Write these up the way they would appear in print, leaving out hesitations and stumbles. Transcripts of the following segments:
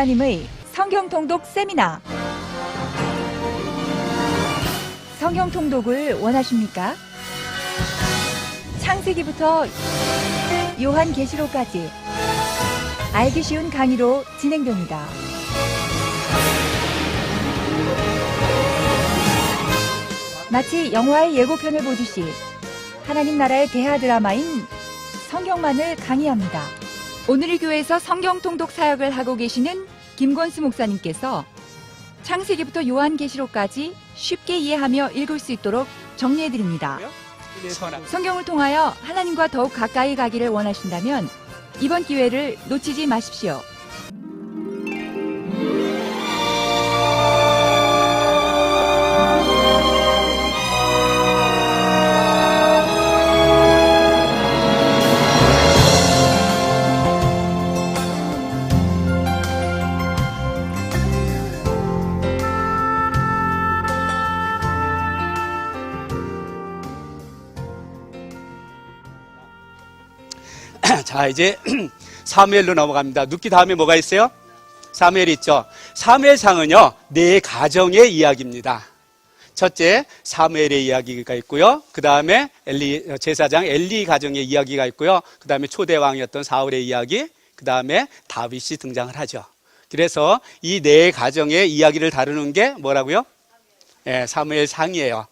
목사님의 성경 통독 세미나. 성경 통독을 원하십니까? 창세기부터 요한계시록까지 알기 쉬운 강의로 진행됩니다. 마치 영화의 예고편을 보듯이 하나님 나라의 대하 드라마인 성경만을 강의합니다. 오늘 이 교회에서 성경 통독 사역을 하고 계시는 김권수 목사님께서 창세기부터 요한계시록까지 쉽게 이해하며 읽을 수 있도록 정리해드립니다. 성경을 통하여 하나님과 더욱 가까이 가기를 원하신다면 이번 기회를 놓치지 마십시오. 자, 이제 사무엘로 넘어갑니다. 눕기 다음에 뭐가 있어요? 사무엘이 있죠. 사무엘상은요, 네 가정의 이야기입니다. 첫째, 사무엘의 이야기가 있고요. 그 다음에 제사장 엘리 가정의 이야기가 있고요. 그 다음에 초대왕이었던 사울의 이야기, 그 다음에 다윗이 등장을 하죠. 그래서 이 네 가정의 이야기를 다루는 게 뭐라고요? 네, 사무엘상이에요.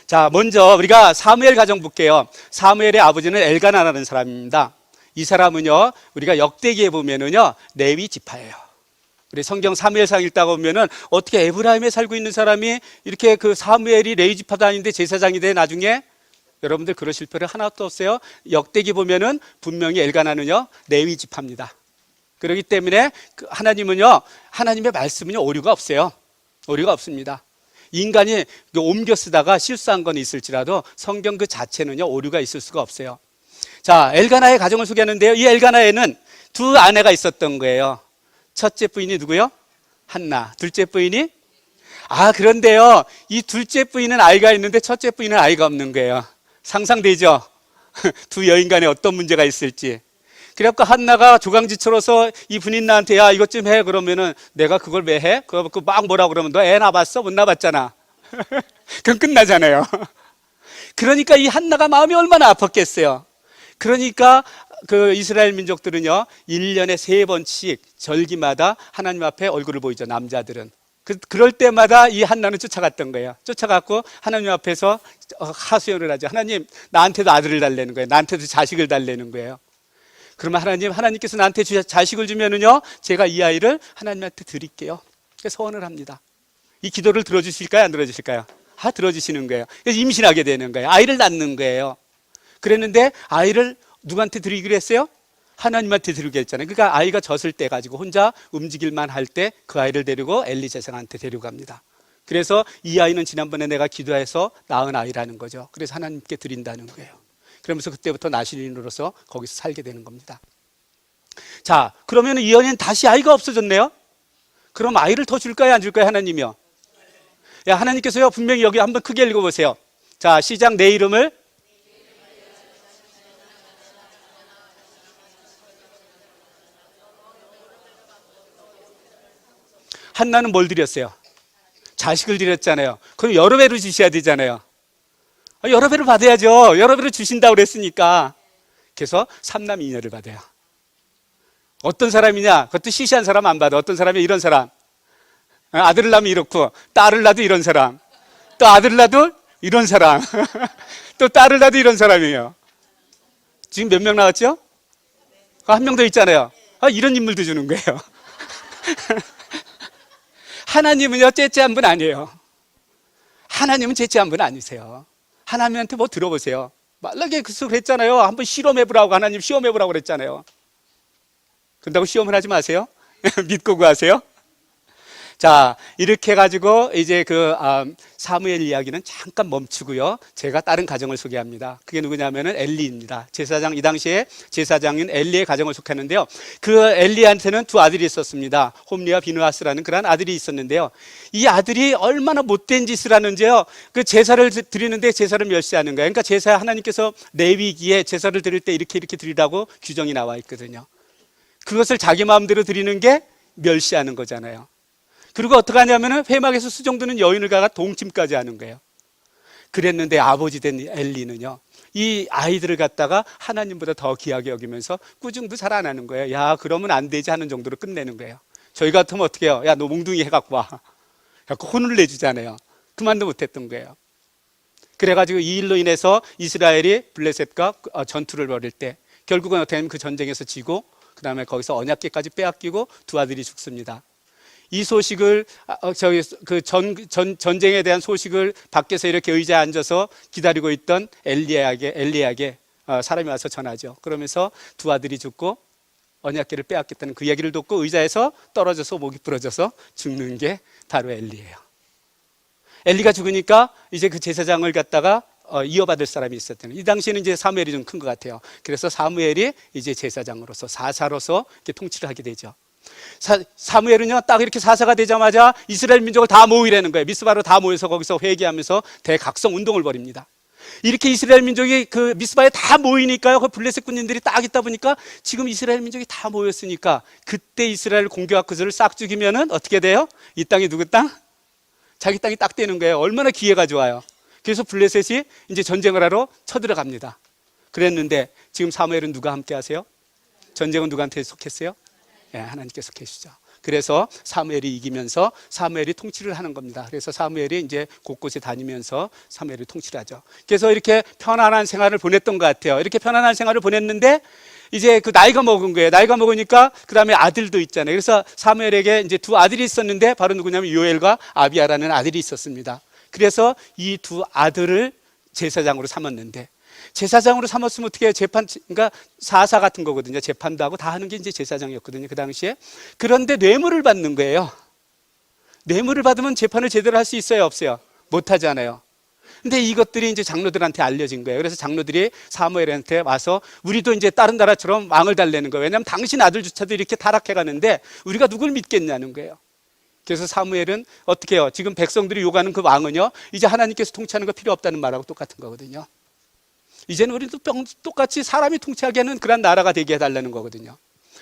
자, 먼저 우리가 사무엘 가정 볼게요. 사무엘의 아버지는 엘가나라는 사람입니다. 이 사람은요, 우리가 역대기에 보면은요, 레위 지파예요. 우리 성경 사무엘상 읽다가 보면은 어떻게 에브라임에 살고 있는 사람이 이렇게 그 사무엘이 레위 지파도 아닌데 제사장이 돼 나중에? 여러분들 그러실 필요 하나도 없어요. 역대기 보면은 분명히 엘가나는요, 레위 지파입니다. 그렇기 때문에 하나님은요, 하나님의 말씀은요, 오류가 없어요. 오류가 없습니다. 인간이 옮겨 쓰다가 실수한 건 있을지라도 성경 그 자체는요, 오류가 있을 수가 없어요. 자, 엘가나의 가정을 소개하는데요. 이 엘가나에는 두 아내가 있었던 거예요. 첫째 부인이 누구요? 한나. 둘째 부인이? 그런데요, 이 둘째 부인은 아이가 있는데 첫째 부인은 아이가 없는 거예요. 상상되죠? 두 여인 간에 어떤 문제가 있을지. 그래갖고 한나가 조강지처로서 이 분인 나한테 야, 이것 좀 해. 그러면은 내가 그걸 왜 해? 그거 막 뭐라 그러면 너 애 낳았어? 못 낳았잖아. 그럼 끝나잖아요. 그러니까 이 한나가 마음이 얼마나 아팠겠어요. 그러니까 그 이스라엘 민족들은요, 1년에 3번씩 절기마다 하나님 앞에 얼굴을 보이죠, 남자들은. 그럴 때마다 이 한나는 쫓아갔던 거예요. 쫓아갔고 하나님 앞에서 하소연을 하죠. 하나님, 나한테도 아들을 달라는 거예요. 나한테도 자식을 달라는 거예요. 그러면 하나님께서 나한테 자식을 주면은요, 제가 이 아이를 하나님한테 드릴게요. 소원을 합니다. 이 기도를 들어주실까요? 안 들어주실까요? 들어주시는 거예요. 그래서 임신하게 되는 거예요. 아이를 낳는 거예요. 그랬는데 아이를 누구한테 드리기로 했어요? 하나님한테 드리기로 했잖아요. 그러니까 아이가 젖을 때 가지고 혼자 움직일만 할 때 그 아이를 데리고 엘리 제사장한테 데리고 갑니다. 그래서 이 아이는 지난번에 내가 기도해서 낳은 아이라는 거죠. 그래서 하나님께 드린다는 거예요. 그러면서 그때부터 나실인으로서 거기서 살게 되는 겁니다. 자, 그러면 이 연인 다시 아이가 없어졌네요. 그럼 아이를 더 줄까요, 안 줄까요, 하나님이요? 야, 하나님께서요, 분명히 여기 한번 크게 읽어보세요. 자, 시작. 내 이름을 한나는 뭘 드렸어요? 자식을 드렸잖아요. 그럼 여러 배로 주셔야 되잖아요. 여러 배로 받아야죠. 여러 배로 주신다고 그랬으니까. 그래서 3남 2녀를 받아요. 어떤 사람이냐? 그것도 시시한 사람 안 받아. 어떤 사람이 이런 사람. 아들을 낳으면 이렇고, 딸을 낳아도 이런 사람. 또 아들을 낳아도 이런 사람. 또 딸을 낳아도 이런 사람이에요. 지금 몇 명 나왔죠? 한 명 더 있잖아요. 이런 인물도 주는 거예요. 하나님은요, 째째한 분 아니에요. 하나님은 째째한 분 아니세요. 하나님한테 뭐 들어보세요. 말라게 그랬잖아요. 한번 실험해보라고, 하나님 시험해보라고 그랬잖아요. 그런다고 시험을 하지 마세요. 믿고 구하세요. 자, 이렇게 해가지고 이제 사무엘 이야기는 잠깐 멈추고요. 제가 다른 가정을 소개합니다. 그게 누구냐면은 엘리입니다. 제사장, 이 당시에 제사장인 엘리의 가정을 속하는데요. 그 엘리한테는 두 아들이 있었습니다. 홈리와 비누아스라는 그런 아들이 있었는데요. 이 아들이 얼마나 못된 짓을 하는지요. 그 제사를 드리는데 제사를 멸시하는 거예요. 그러니까 제사 하나님께서 레위기에 제사를 드릴 때 이렇게 드리라고 규정이 나와 있거든요. 그것을 자기 마음대로 드리는 게 멸시하는 거잖아요. 그리고 어떻게 하냐면은 회막에서 수종드는 여인을 가가 동침까지 하는 거예요. 그랬는데 아버지 된 엘리는요, 이 아이들을 갖다가 하나님보다 더 귀하게 여기면서 꾸중도 잘 안 하는 거예요. 야, 그러면 안 되지 하는 정도로 끝내는 거예요. 저희 같으면 어떻게 해요? 야, 너 몽둥이 해갖고 와. 갖고 혼을 내주잖아요. 그만도 못했던 거예요. 그래가지고 이 일로 인해서 이스라엘이 블레셋과 전투를 벌일 때 결국은 어떻게 하면 그 전쟁에서 지고 그 다음에 거기서 언약궤까지 빼앗기고 두 아들이 죽습니다. 이 소식을 전쟁에 대한 소식을 밖에서 이렇게 의자에 앉아서 기다리고 있던 엘리야에게 사람이 와서 전하죠. 그러면서 두 아들이 죽고 언약궤를 빼앗겼다는 그 얘기를 듣고 의자에서 떨어져서 목이 부러져서 죽는 게 바로 엘리예요. 엘리가 죽으니까 이제 그 제사장을 갖다가 이어받을 사람이 있었대요. 이 당시에는 이제 사무엘이 좀 큰 것 같아요. 그래서 사무엘이 이제 제사장으로서 사사로서 이렇게 통치를 하게 되죠. 사무엘은요, 딱 이렇게 사사가 되자마자 이스라엘 민족을 다 모이라는 거예요. 미스바로 다 모여서 거기서 회개하면서 대각성 운동을 벌입니다. 이렇게 이스라엘 민족이 그 미스바에 다 모이니까요, 그 블레셋 군인들이 딱 있다 보니까 지금 이스라엘 민족이 다 모였으니까 그때 이스라엘 공격하고 그들을 싹 죽이면은 어떻게 돼요? 이 땅이 누구 땅? 자기 땅이 딱 되는 거예요. 얼마나 기회가 좋아요. 그래서 블레셋이 이제 전쟁을 하러 쳐들어갑니다. 그랬는데 지금 사무엘은 누가 함께 하세요? 전쟁은 누구한테 속했어요? 네, 하나님께 속해주죠. 그래서 사무엘이 이기면서 사무엘이 통치를 하는 겁니다. 그래서 사무엘이 이제 곳곳에 다니면서 사무엘이 통치를 하죠. 그래서 이렇게 편안한 생활을 보냈던 것 같아요. 이렇게 편안한 생활을 보냈는데 이제 그 나이가 먹은 거예요. 나이가 먹으니까 그 다음에 아들도 있잖아요. 그래서 사무엘에게 이제 두 아들이 있었는데 바로 누구냐면 요엘과 아비야라는 아들이 있었습니다. 그래서 이 두 아들을 제사장으로 삼았는데, 제사장으로 삼았으면 어떻게 해요? 그러니까 사사 같은 거거든요. 재판도 하고 다 하는 게 이제 제사장이었거든요, 그 당시에. 그런데 뇌물을 받는 거예요. 뇌물을 받으면 재판을 제대로 할 수 있어요, 없어요? 못 하잖아요. 근데 이것들이 이제 장로들한테 알려진 거예요. 그래서 장로들이 사무엘한테 와서 우리도 이제 다른 나라처럼 왕을 달래는 거예요. 왜냐하면 당신 아들조차도 이렇게 타락해 가는데 우리가 누굴 믿겠냐는 거예요. 그래서 사무엘은 어떻게 해요? 지금 백성들이 요구하는 그 왕은요, 이제 하나님께서 통치하는 거 필요 없다는 말하고 똑같은 거거든요. 이제는 우리도 똑같이 사람이 통치하게 하는 그런 나라가 되게 해달라는 거거든요.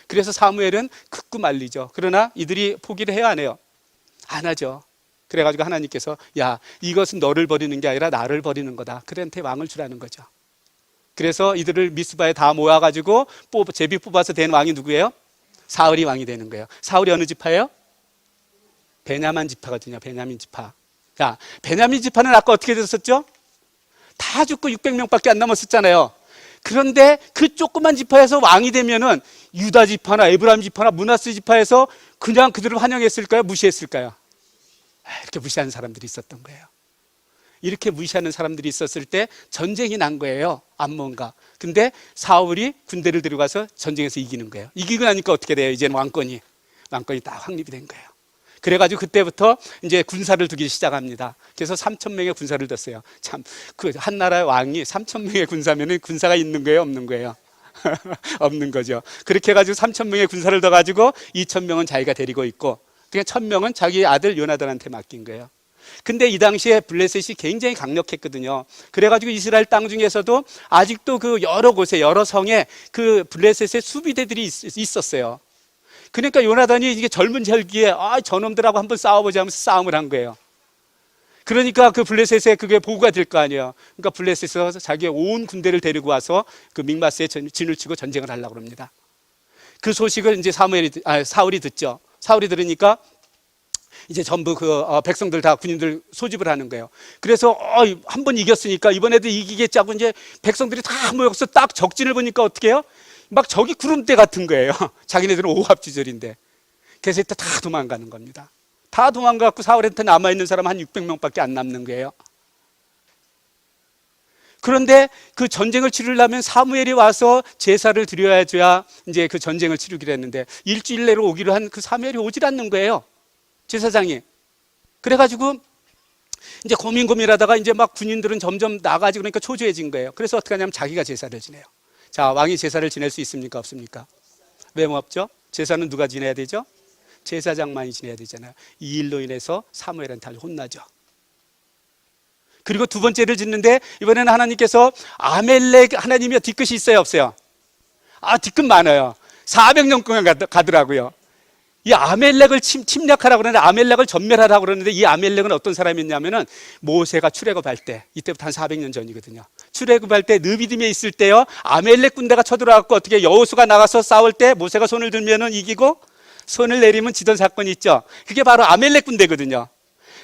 그래서 사무엘은 극구 말리죠. 그러나 이들이 포기를 해요, 안 해요? 안 하죠. 그래가지고 하나님께서 야, 이것은 너를 버리는 게 아니라 나를 버리는 거다. 그한테 왕을 주라는 거죠. 그래서 이들을 미스바에 다 모아가지고 제비 뽑아서 된 왕이 누구예요? 사울이 왕이 되는 거예요. 사울이 어느 지파예요? 베냐민 지파거든요. 베냐민 지파. 자, 베냐민 지파는 아까 어떻게 됐었죠? 다 죽고 600명밖에 안 남았었잖아요. 그런데 그 조그만 지파에서 왕이 되면은 유다 지파나 에브라임 지파나 므낫세 지파에서 그냥 그들을 환영했을까요? 무시했을까요? 이렇게 무시하는 사람들이 있었던 거예요. 이렇게 무시하는 사람들이 있었을 때 전쟁이 난 거예요, 암몬과. 근데 사울이 군대를 들어가서 전쟁에서 이기는 거예요. 이기고 나니까 어떻게 돼요? 이제는 왕권이 딱 확립이 된 거예요. 그래가지고 그때부터 이제 군사를 두기 시작합니다. 그래서 3,000명의 군사를 뒀어요. 참, 그 한 나라의 왕이 3,000명의 군사면은 군사가 있는 거예요, 없는 거예요? 없는 거죠. 그렇게 해가지고 3,000명의 군사를 둬가지고 2,000명은 자기가 데리고 있고, 그러니까 1,000명은 자기 아들 요나단한테 맡긴 거예요. 근데 이 당시에 블레셋이 굉장히 강력했거든요. 그래가지고 이스라엘 땅 중에서도 아직도 그 여러 곳에, 여러 성에 그 블레셋의 수비대들이 있었어요. 그러니까 요나단이 이게 젊은 혈기에 저놈들하고 한번 싸워보자 하면서 싸움을 한 거예요. 그러니까 그 블레셋에 그게 보고가 될 거 아니에요. 그러니까 블레셋에서 자기의 온 군대를 데리고 와서 그 mikmas에 진을 치고 전쟁을 하려고 합니다. 그 소식을 이제 사울이 듣죠. 사울이 들으니까 이제 전부 백성들 다 군인들 소집을 하는 거예요. 그래서 한 번 이겼으니까 이번에도 이기겠지 하고 이제 백성들이 다 모여서 딱 적진을 보니까 어떻게 해요? 막 저기 구름대 같은 거예요. 자기네들은 오합지졸인데. 그래서 이때 다 도망가는 겁니다. 다 도망가고 사울한테 남아있는 사람 한 600명밖에 안 남는 거예요. 그런데 그 전쟁을 치르려면 사무엘이 와서 제사를 드려야줘야 이제 그 전쟁을 치르기로 했는데 일주일 내로 오기로 한 그 사무엘이 오질 않는 거예요, 제사장이. 그래가지고 이제 고민하다가 이제 막 군인들은 점점 나가지고 그러니까 초조해진 거예요. 그래서 어떻게 하냐면 자기가 제사를 지내요. 자, 왕이 제사를 지낼 수 있습니까? 없습니까? 왜 없죠? 제사는 누가 지내야 되죠? 제사장만이 지내야 되잖아요. 이 일로 인해서 사무엘한테 아주 혼나죠. 그리고 두 번째를 짓는데 이번에는 하나님께서 아멜렉 하나님이 뒤끝이 있어요, 없어요? 뒤끝 많아요. 400년 동안 가더라고요. 이 아멜렉을 침략하라고 그러는데, 아멜렉을 전멸하라고 그러는데, 이 아멜렉은 어떤 사람이었냐면은 모세가 출애굽할 때, 이때부터 한 400년 전이거든요. 출애굽할 때 느비딤에 있을 때요, 아멜렉 군대가 쳐들어왔고, 어떻게 여호수가 나가서 싸울 때 모세가 손을 들면은 이기고 손을 내리면 지던 사건이 있죠. 그게 바로 아멜렉 군대거든요.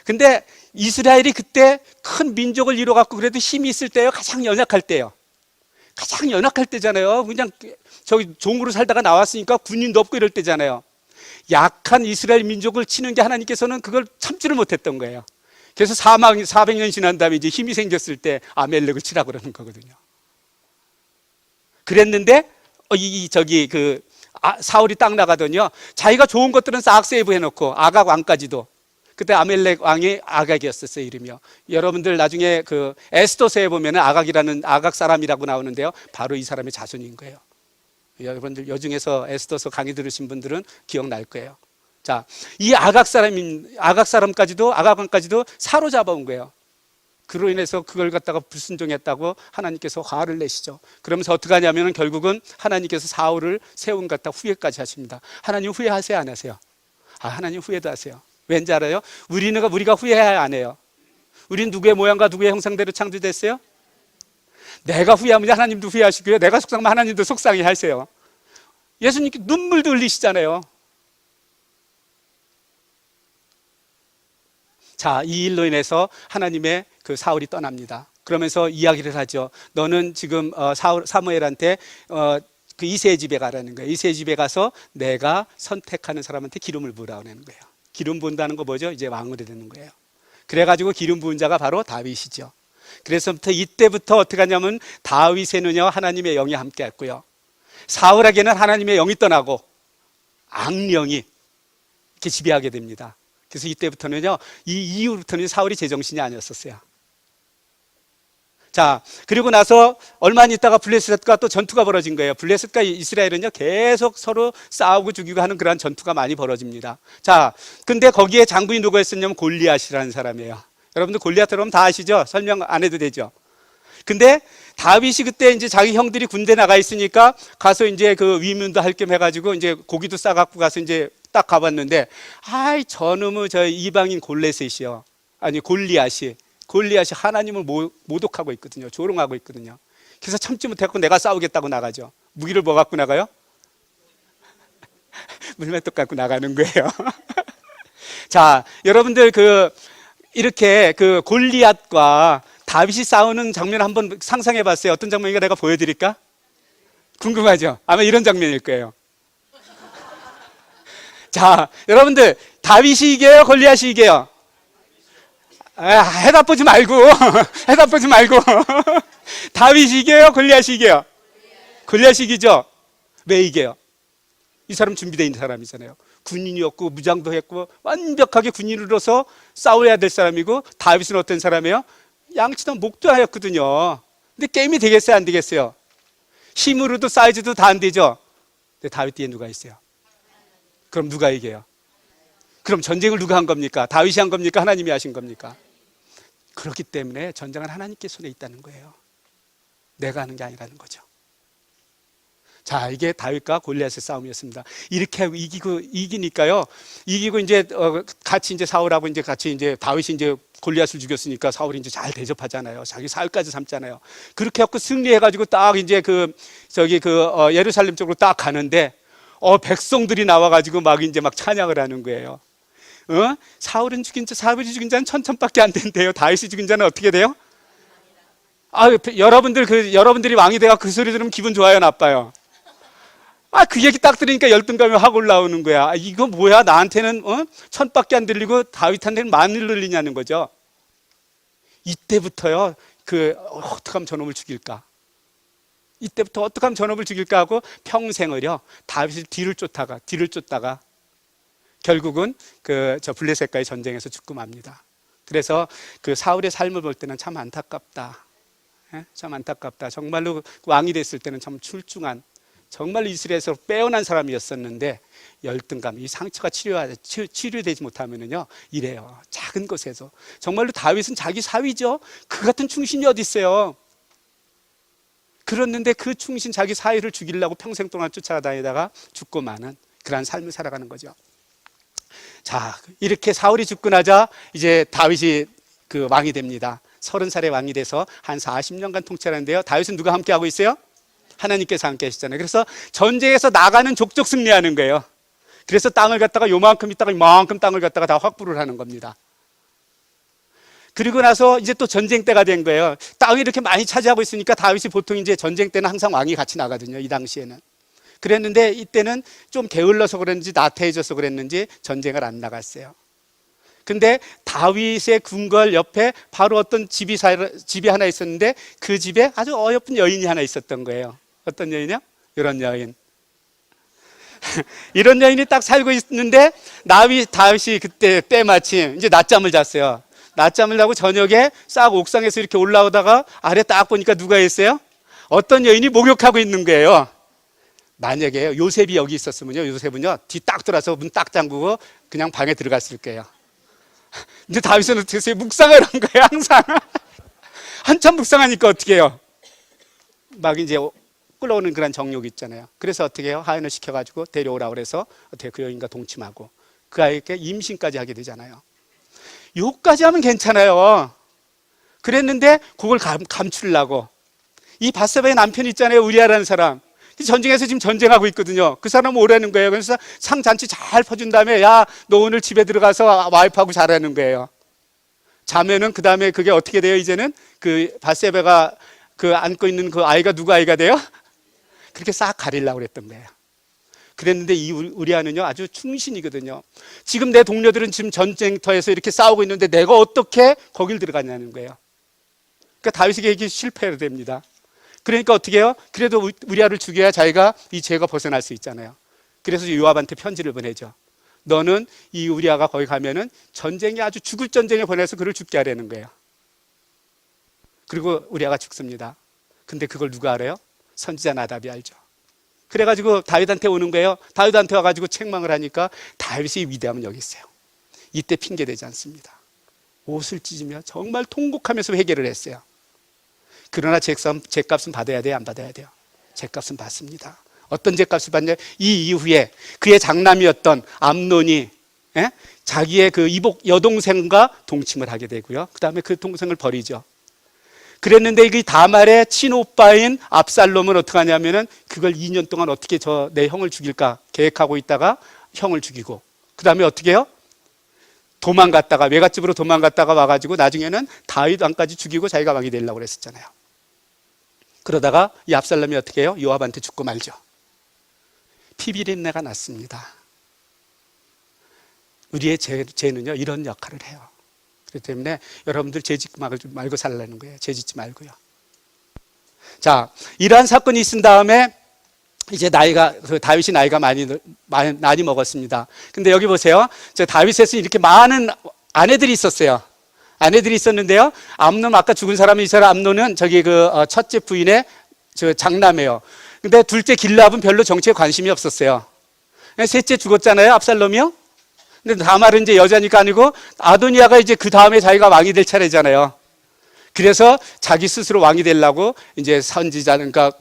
근데 이스라엘이 그때 큰 민족을 이뤄갖고 그래도 힘이 있을 때요, 가장 연약할 때요. 가장 연약할 때잖아요. 그냥 저기 종으로 살다가 나왔으니까 군인도 없고 이럴 때잖아요. 약한 이스라엘 민족을 치는 게 하나님께서는 그걸 참지를 못했던 거예요. 그래서 400년 지난 다음에 이제 힘이 생겼을 때 아멜렉을 치라고 그러는 거거든요. 그랬는데 사울이 딱 나가더니요, 자기가 좋은 것들은 싹 세이브해 놓고, 아각 왕까지도. 그때 아멜렉 왕이 아각이었었어요, 이름이요. 여러분들 나중에 그 에스더서에 보면은 아각 사람이라고 나오는데요, 바로 이 사람의 자손인 거예요. 여러분들 여중에서 에스더서 강의 들으신 분들은 기억날 거예요. 자, 이 아각 사람까지도, 아각 왕까지도 사로잡아온 거예요. 그로 인해서 그걸 갖다가 불순종했다고 하나님께서 화를 내시죠. 그러면서 어떻게 하냐면은 결국은 하나님께서 사울을 세운 갖다 후회까지 하십니다. 하나님 후회하세요, 안 하세요? 하나님 후회도 하세요. 왠지 알아요? 우리가 후회해야 안 해요. 우린 누구의 모양과 누구의 형상대로 창조됐어요? 내가 후회하면 하나님도 후회하시고요, 내가 속상하면 하나님도 속상해 하세요. 예수님께 눈물도 흘리시잖아요. 자, 이 일로 인해서 하나님의 그 사울이 떠납니다. 그러면서 이야기를 하죠. 너는 지금 사무엘한테 그 이새의 집에 가라는 거예요. 이새의 집에 가서 내가 선택하는 사람한테 기름을 부으라고 하는 거예요. 기름 부은다는 거 뭐죠? 이제 왕으로 되는 거예요. 그래가지고 기름 부은 자가 바로 다윗이죠. 그래서부터 이때부터 어떻게 하냐면 다윗에는요, 하나님의 영이 함께 했고요, 사울에게는 하나님의 영이 떠나고 악령이 이렇게 지배하게 됩니다. 그래서 이때부터는요, 이 이후부터는 사울이 제정신이 아니었었어요. 자, 그리고 나서 얼마 안 있다가 블레셋과 또 전투가 벌어진 거예요. 블레셋과 이스라엘은요, 계속 서로 싸우고 죽이고 하는 그러한 전투가 많이 벌어집니다. 자, 근데 거기에 장군이 누구였었냐면 골리앗이라는 사람이에요. 여러분들 골리앗 들어보면 다 아시죠? 설명 안 해도 되죠? 근데 다윗이 그때 이제 자기 형들이 군대 나가 있으니까 가서 이제 그 위문도 할 겸 해가지고 이제 고기도 싸갖고 가서 이제 딱 가봤는데, 저놈의 저 이방인 골리앗이요. 아니, 골리앗이 하나님을 모독하고 있거든요. 조롱하고 있거든요. 그래서 참지 못했고 내가 싸우겠다고 나가죠. 무기를 뭐 갖고 나가요? 물맷돌 갖고 나가는 거예요. 자, 여러분들 이렇게 그 골리앗과 다윗이 싸우는 장면 한번 상상해 봤어요. 어떤 장면인가 내가 보여드릴까? 궁금하죠? 아마 이런 장면일 거예요. 자, 여러분들 다윗이 이겨요? 골리앗이 이겨요? 해답 보지 말고 해답 보지 말고 다윗이 이겨요? 골리앗이 이겨요? 골리앗이 이기죠? 왜 이겨요? 이 사람 준비되어 있는 사람이잖아요. 군인이었고 무장도 했고 완벽하게 군인으로서 싸워야 될 사람이고, 다윗은 어떤 사람이에요? 양치던 목도하였거든요. 근데 게임이 되겠어요, 안 되겠어요? 힘으로도 사이즈도 다 안 되죠. 근데 다윗 뒤에 누가 있어요? 그럼 누가 이겨요? 그럼 전쟁을 누가 한 겁니까? 다윗이 한 겁니까? 하나님이 하신 겁니까? 그렇기 때문에 전쟁은 하나님께 손에 있다는 거예요. 내가 하는 게 아니라는 거죠. 자, 이게 다윗과 골리앗의 싸움이었습니다. 이렇게 이기니까요. 이기고 이제 같이 이제 사울하고 이제 같이 이제 다윗이 이제 골리앗을 죽였으니까 사울이 이제 잘 대접하잖아요. 자기 사흘까지 삼잖아요. 그렇게 해갖고 승리해가지고 딱 이제 예루살렘 쪽으로 딱 가는데, 백성들이 나와가지고 막 이제 막 찬양을 하는 거예요. 사울이 죽인 자는 1000밖에 안 된대요. 다윗이 죽인 자는 어떻게 돼요? 여러분들이 왕이 돼가 그 소리 들으면 기분 좋아요, 나빠요? 그 얘기 딱 들으니까 열등감이 확 올라오는 거야. 이거 뭐야? 나한테는 1000밖에 안 들리고 다윗한테는 10,000을 들리냐는 거죠. 이때부터요, 어떻게 하면 저놈을 죽일까? 이때부터 어떻게 하면 저놈을 죽일까 하고 평생을요, 다윗을 뒤를 쫓다가 결국은 저 블레셋과의 전쟁에서 죽고 맙니다. 그래서 그 사울의 삶을 볼 때는 참 안타깝다. 참 안타깝다. 정말로 왕이 됐을 때는 참 출중한, 정말 이스라엘에서 빼어난 사람이었었는데 열등감, 이 상처가 치료되지 못하면은요, 이래요. 작은 것에서. 정말로 다윗은 자기 사위죠. 그 같은 충신이 어디 있어요? 그랬는데 그 충신 자기 사위를 죽이려고 평생 동안 쫓아다니다가 죽고 마는 그러한 삶을 살아가는 거죠. 자, 이렇게 사울이 죽고 나자 이제 다윗이 그 왕이 됩니다. 30살에 왕이 돼서 한 40년간 통치하는데요. 다윗은 누가 함께 하고 있어요? 하나님께서 함께 하시잖아요. 그래서 전쟁에서 나가는 족족 승리하는 거예요. 그래서 땅을 갖다가 요만큼 있다가 이만큼 땅을 갖다가 다 확보를 하는 겁니다. 그리고 나서 이제 또 전쟁 때가 된 거예요. 땅을 이렇게 많이 차지하고 있으니까 다윗이 보통 이제 전쟁 때는 항상 왕이 같이 나가거든요. 이 당시에는. 그랬는데 이때는 좀 게을러서 그랬는지 나태해져서 그랬는지 전쟁을 안 나갔어요. 근데 다윗의 궁궐 옆에 바로 어떤 집이 하나 있었는데 그 집에 아주 어여쁜 여인이 하나 있었던 거예요. 어떤 여인이요? 이런 여인. 이런 여인이 딱 살고 있는데 다윗이 그때 때마침 이제 낮잠을 잤어요. 낮잠을 자고 저녁에 싹 옥상에서 이렇게 올라오다가 아래 딱 보니까 누가 있어요? 어떤 여인이 목욕하고 있는 거예요. 만약에 요셉이 여기 있었으면요, 요셉은요 뒤 딱 돌아서 문 딱 잠그고 그냥 방에 들어갔을 거예요. 근데 다윗은 어떻게 했어요? 묵상을 한 거예요. 항상 한참 묵상하니까 어떻게 해요? 막 이제 끌어오는 그런 정욕이 있잖아요. 그래서 어떻게 해요? 하인을 시켜가지고 데려오라고 그래서 어떻게 그 여인과 동침하고 그 아이에게 임신까지 하게 되잖아요. 요까지 하면 괜찮아요. 그랬는데 그걸 감추려고 이 바세바의 남편 있잖아요, 우리아라는 사람. 전쟁에서 지금 전쟁하고 있거든요. 그 사람은 오라는 거예요. 그래서 상잔치 잘 퍼준 다음에 야, 너 오늘 집에 들어가서 와이프하고 자라는 거예요. 자면은 그 다음에 그게 어떻게 돼요? 이제는 그 바세바가 그 안고 있는 그 아이가 누구 아이가 돼요? 그렇게 싹 가리려고 그랬던 거예요. 그랬는데 이 우리아는요 아주 충신이거든요. 지금 내 동료들은 지금 전쟁터에서 이렇게 싸우고 있는데 내가 어떻게 거길 들어가냐는 거예요. 그러니까 다윗에게 이게 실패해야 됩니다. 그러니까 어떻게 해요? 그래도 우리아를 죽여야 자기가 이 죄가 벗어날 수 있잖아요. 그래서 요압한테 편지를 보내죠. 너는 이 우리아가 거기 가면은 전쟁이 아주 죽을 전쟁에 보내서 그를 죽게 하려는 거예요. 그리고 우리아가 죽습니다. 근데 그걸 누가 알아요? 선지자 나답이 알죠. 그래가지고 다윗한테 오는 거예요. 다윗한테 와가지고 책망을 하니까 다윗의 위대함은 여기 있어요. 이때 핑계대지 않습니다. 옷을 찢으며 정말 통곡하면서 회개를 했어요. 그러나 죗값은 받아야 돼요? 안 받아야 돼요? 죗값은 받습니다. 어떤 죗값을 받냐? 이 이후에 그의 장남이었던 암논이 자기의 그 이복 여동생과 동침을 하게 되고요. 그 다음에 그 동생을 버리죠. 그랬는데 이 다말의 친오빠인 압살롬은 어떻게 하냐면은 그걸 2년 동안 어떻게 내 형을 죽일까 계획하고 있다가 형을 죽이고 그 다음에 어떻게 해요? 도망갔다가 외갓집으로 도망갔다가 와가지고 나중에는 다윗 왕까지 죽이고 자기가 왕이 되려고 그랬었잖아요. 그러다가 이 압살롬이 어떻게 해요? 요압한테 죽고 말죠. 피비린내가 났습니다. 우리의 죄는요 이런 역할을 해요. 그렇기 때문에 여러분들 죄 짓지 말고 살라는 거예요. 죄 짓지 말고요. 자, 이러한 사건이 있은 다음에 이제 다윗이 나이가 많이 먹었습니다. 근데 여기 보세요. 다윗에서 이렇게 많은 아내들이 있었어요. 아내들이 있었는데요. 암논 아까 죽은 사람이 있어요. 암논은 저기 첫째 부인의 장남이에요. 근데 둘째 길라압은 별로 정치에 관심이 없었어요. 셋째 죽었잖아요. 압살롬이요. 근데 다말은 이제 여자니까 아니고 아도니아가 이제 그 다음에 자기가 왕이 될 차례잖아요. 그래서 자기 스스로 왕이 되려고 이제 선지자니까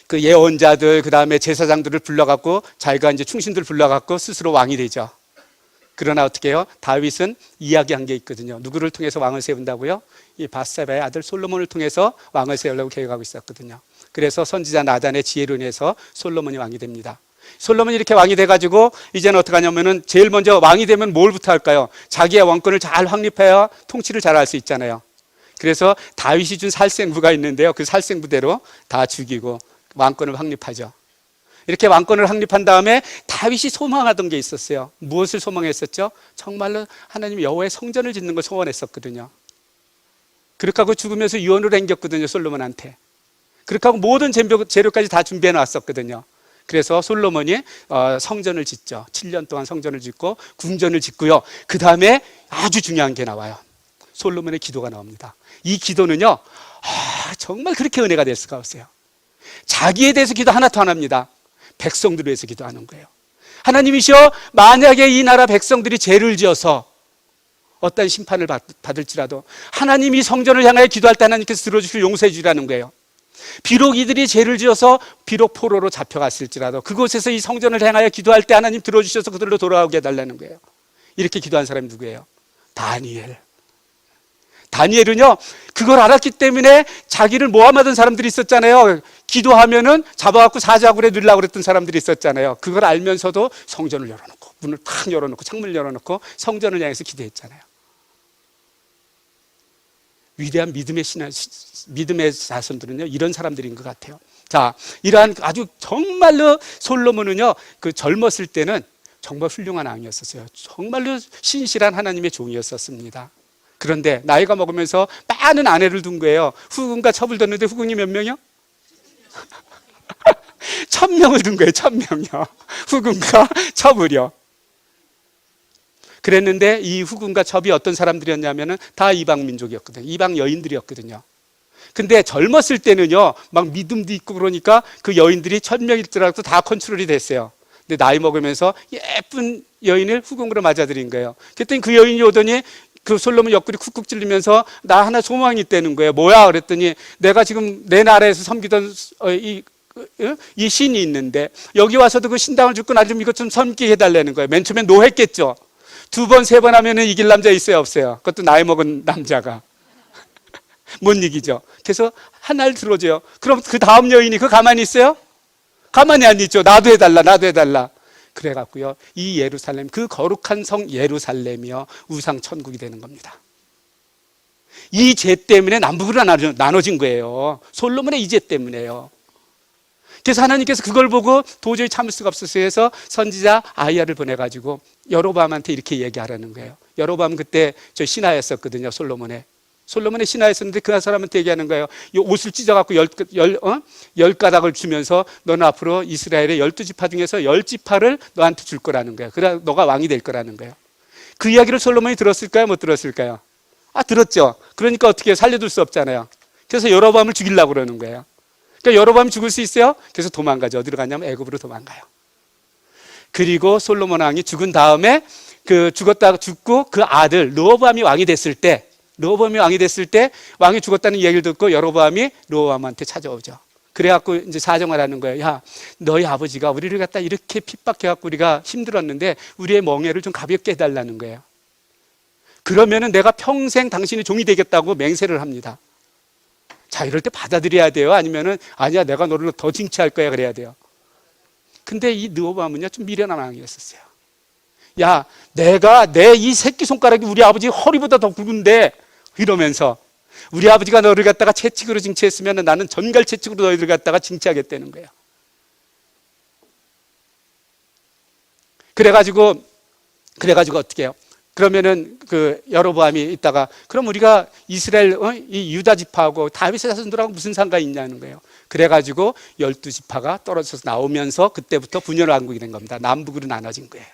그 예언자들 그 다음에 제사장들을 불러갖고 자기가 이제 충신들 불러갖고 스스로 왕이 되죠. 그러나 어떻게 해요? 다윗은 이야기한 게 있거든요. 누구를 통해서 왕을 세운다고요? 이 바세바의 아들 솔로몬을 통해서 왕을 세우려고 계획하고 있었거든요. 그래서 선지자 나단의 지혜로 인해서 솔로몬이 왕이 됩니다. 솔로몬이 이렇게 왕이 돼가지고 이제는 어떻게 하냐면은 제일 먼저 왕이 되면 뭘부터 할까요? 자기의 왕권을 잘 확립해야 통치를 잘 할 수 있잖아요. 그래서 다윗이 준 살생부가 있는데요. 그 살생부대로 다 죽이고 왕권을 확립하죠. 이렇게 왕권을 확립한 다음에 다윗이 소망하던 게 있었어요. 무엇을 소망했었죠? 정말로 하나님 여호와의 성전을 짓는 걸 소원했었거든요. 그렇게 하고 죽으면서 유언을 남겼거든요. 솔로몬한테. 그렇게 하고 모든 재료까지 다 준비해 놨었거든요. 그래서 솔로몬이 성전을 짓죠. 7년 동안 성전을 짓고 궁전을 짓고요. 그 다음에 아주 중요한 게 나와요. 솔로몬의 기도가 나옵니다. 이 기도는요 정말 그렇게 은혜가 될 수가 없어요. 자기에 대해서 기도 하나도 안 합니다. 백성들을 위해서 기도하는 거예요. 하나님이시여, 만약에 이 나라 백성들이 죄를 지어서 어떤 심판을 받을지라도 하나님이 성전을 향하여 기도할 때 하나님께서 들어주시고 용서해 주라는 거예요. 비록 이들이 죄를 지어서 비록 포로로 잡혀갔을지라도 그곳에서 이 성전을 행하여 기도할 때 하나님 들어주셔서 그들로 돌아오게 해달라는 거예요. 이렇게 기도한 사람이 누구예요? 다니엘. 다니엘은요, 그걸 알았기 때문에 자기를 모함하던 사람들이 있었잖아요. 기도하면은 잡아갖고 사자굴에 넣으려고 그랬던 사람들이 있었잖아요. 그걸 알면서도 성전을 열어놓고, 문을 탁 열어놓고, 창문을 열어놓고 성전을 향해서 기도했잖아요. 위대한 믿음의 자손들은요, 이런 사람들인 것 같아요. 자, 이러한 아주 정말로 솔로몬은요, 그 젊었을 때는 정말 훌륭한 왕이었었어요. 정말로 신실한 하나님의 종이었었습니다. 그런데 나이가 먹으면서 많은 아내를 둔 거예요. 후궁과 첩을 뒀는데 후궁이 몇 명이요? 1000명을 둔 거예요. 1000명이요. 후궁과 첩을요. 그랬는데 이 후궁과 첩이 어떤 사람들이었냐면은 다 이방 민족이었거든요. 이방 여인들이었거든요. 근데 젊었을 때는요, 막 믿음도 있고 그러니까 그 여인들이 1000명일지라도 다 컨트롤이 됐어요. 근데 나이 먹으면서 예쁜 여인을 후궁으로 맞아들인 거예요. 그랬더니 그 여인이 오더니 그 솔로몬 옆구리 쿡쿡 찔리면서 나 하나 소망이 있다는 거예요. 뭐야? 그랬더니 내가 지금 내 나라에서 섬기던 이 신이 있는데 여기 와서도 그 신당을 짓고 나 좀 이것 좀 섬기게 해달라는 거예요. 맨 처음엔 노했겠죠. 2번, 3번 하면은 이길 남자 있어요, 없어요? 그것도 나이 먹은 남자가. 못 이기죠. 그래서 하나를 들어줘요. 그럼 그 다음 여인이 그 가만히 있어요? 가만히 안 있죠. 나도 해달라, 나도 해달라. 그래갖고요, 이 예루살렘, 그 거룩한 성 예루살렘이요, 우상 천국이 되는 겁니다. 이 죄 때문에 남북으로 나눠진 거예요. 솔로몬의 이 죄 때문에요. 그래서 하나님께서 그걸 보고 도저히 참을 수가 없어서 해서 선지자 아이야를 보내가지고 여로보암한테 이렇게 얘기하라는 거예요. 여로보암 그때 저 신하였었거든요. 솔로몬의 신하였었는데 그 사람한테 얘기하는 거예요. 이 옷을 찢어갖고 열 가닥을 주면서 너는 앞으로 이스라엘의 12지파 중에서 10지파를 너한테 줄 거라는 거예요. 그래 너가 왕이 될 거라는 거예요. 그 이야기를 솔로몬이 들었을까요? 못 들었을까요? 들었죠. 그러니까 어떻게 해요? 살려둘 수 없잖아요. 그래서 여로보암을 죽이려고 그러는 거예요. 그러니까 여로보암이 죽을 수 있어요? 그래서 도망가죠. 어디로 가냐면 애굽으로 도망가요. 그리고 솔로몬 왕이 죽은 다음에 죽고 그 아들 르호보암이 왕이 됐을 때 왕이 죽었다는 얘기를 듣고 여로보암이 르호보암한테 찾아오죠. 그래갖고 이제 사정을 하는 거예요. 야, 너희 아버지가 우리를 갖다 이렇게 핍박해갖고 우리가 힘들었는데 우리의 멍에를 좀 가볍게 해달라는 거예요. 그러면은 내가 평생 당신이 종이 되겠다고 맹세를 합니다. 자, 이럴 때 받아들여야 돼요? 아니면은 아니야, 내가 너를 더 징치할 거야 그래야 돼요? 근데 이 르호보암은요, 좀 미련한 왕이었었어요. 야, 내 이 새끼손가락이 우리 아버지 허리보다 더 굵은데 이러면서 우리 아버지가 너를 갖다가 채찍으로 징치했으면 나는 전갈 채찍으로 너희를 갖다가 징치하겠다는 거예요. 그래가지고 어떻게 해요? 그러면은 그 여로보암이 있다가 그럼 우리가 이스라엘 이 유다 지파하고 다윗의 자손들하고 무슨 상관이 있냐는 거예요. 그래가지고 12지파가 떨어져서 나오면서 그때부터 분열 왕국이 된 겁니다. 남북으로 나눠진 거예요.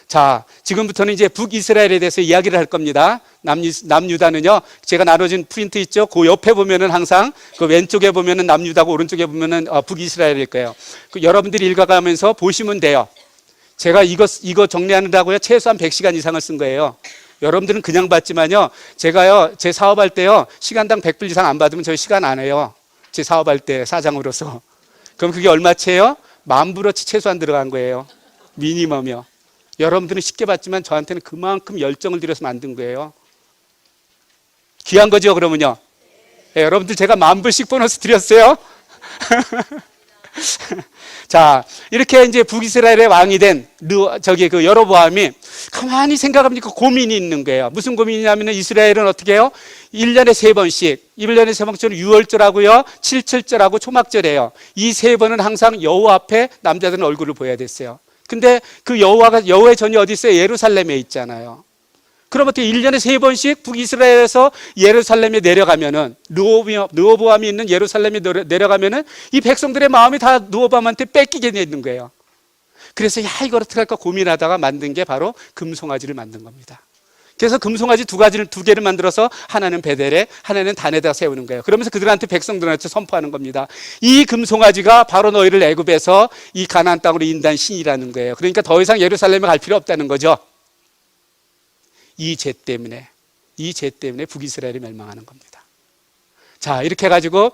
자, 지금부터는 이제 북이스라엘에 대해서 이야기를 할 겁니다. 남유다는요, 제가 나눠진 프린트 있죠? 그 옆에 보면은 항상 그 왼쪽에 보면은 남유다고 오른쪽에 보면은 북이스라엘일 거예요. 여러분들이 읽어가면서 보시면 돼요. 제가 이거 정리하느라고요, 최소한 100시간 이상을 쓴 거예요. 여러분들은 그냥 봤지만요, 제가요, 제 사업할 때요, 시간당 100불 이상 안 받으면 저희 시간 안 해요. 제 사업할 때 사장으로서. 그럼 그게 얼마치예요? 10,000불어치 최소한 들어간 거예요. 미니멈이요. 여러분들은 쉽게 봤지만 저한테는 그만큼 열정을 들여서 만든 거예요. 귀한 거죠, 그러면요. 네, 여러분들 제가 10,000불씩 보너스 드렸어요. 자, 이렇게 이제 북이스라엘의 왕이 된 그 여로보암이 가만히 생각하니까 고민이 있는 거예요. 무슨 고민이냐면 이스라엘은 어떻게 해요? 1년에 3번씩, 1년에 3번째는 유월절하고요, 칠칠절하고 초막절이에요. 이 3번은 항상 여호와 앞에 남자들은 얼굴을 보여야 됐어요. 근데 그 여호와의 전이 어디 있어요? 예루살렘에 있잖아요. 그럼 어떻게 1년에 3번씩 북이스라엘에서 예루살렘에 내려가면은, 르호보암이 있는 예루살렘에 내려가면은 이 백성들의 마음이 다 르호보암한테 뺏기게 되는 거예요. 그래서 이걸 어떻게 할까 고민하다가 만든 게 바로 금송아지를 만든 겁니다. 그래서 금송아지 두 개를 만들어서 하나는 베델에, 하나는 단에다 세우는 거예요. 그러면서 그들한테 백성들한테 선포하는 겁니다. 이 금송아지가 바로 너희를 애굽에서 이 가나안 땅으로 인도한 신이라는 거예요. 그러니까 더 이상 예루살렘에 갈 필요 없다는 거죠. 이 죄 때문에 북이스라엘이 멸망하는 겁니다. 자, 이렇게 해가지고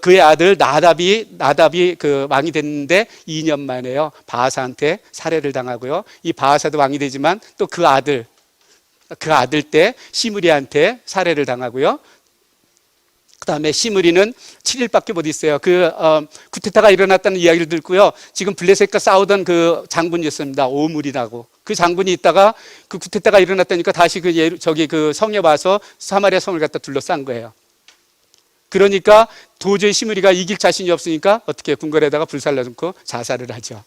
그의 아들 나답이 그 왕이 됐는데 2년 만에요. 바하사한테 살해를 당하고요. 이 바하사도 왕이 되지만 또 그 아들 때 시므리한테 살해를 당하고요. 그 다음에 시므리는 7일밖에 못 있어요. 쿠데타가 일어났다는 이야기를 듣고요. 지금 블레셋과 싸우던 그 장군이었습니다. 오므리라고. 그 장군이 있다가 그 쿠데타가 일어났다니까 다시 그 성에 와서 사마리아 성을 갖다 둘러싼 거예요. 그러니까 도저히 시므리가 이길 자신이 없으니까 어떻게 궁궐에다가 불살라 놓고 자살을 하죠.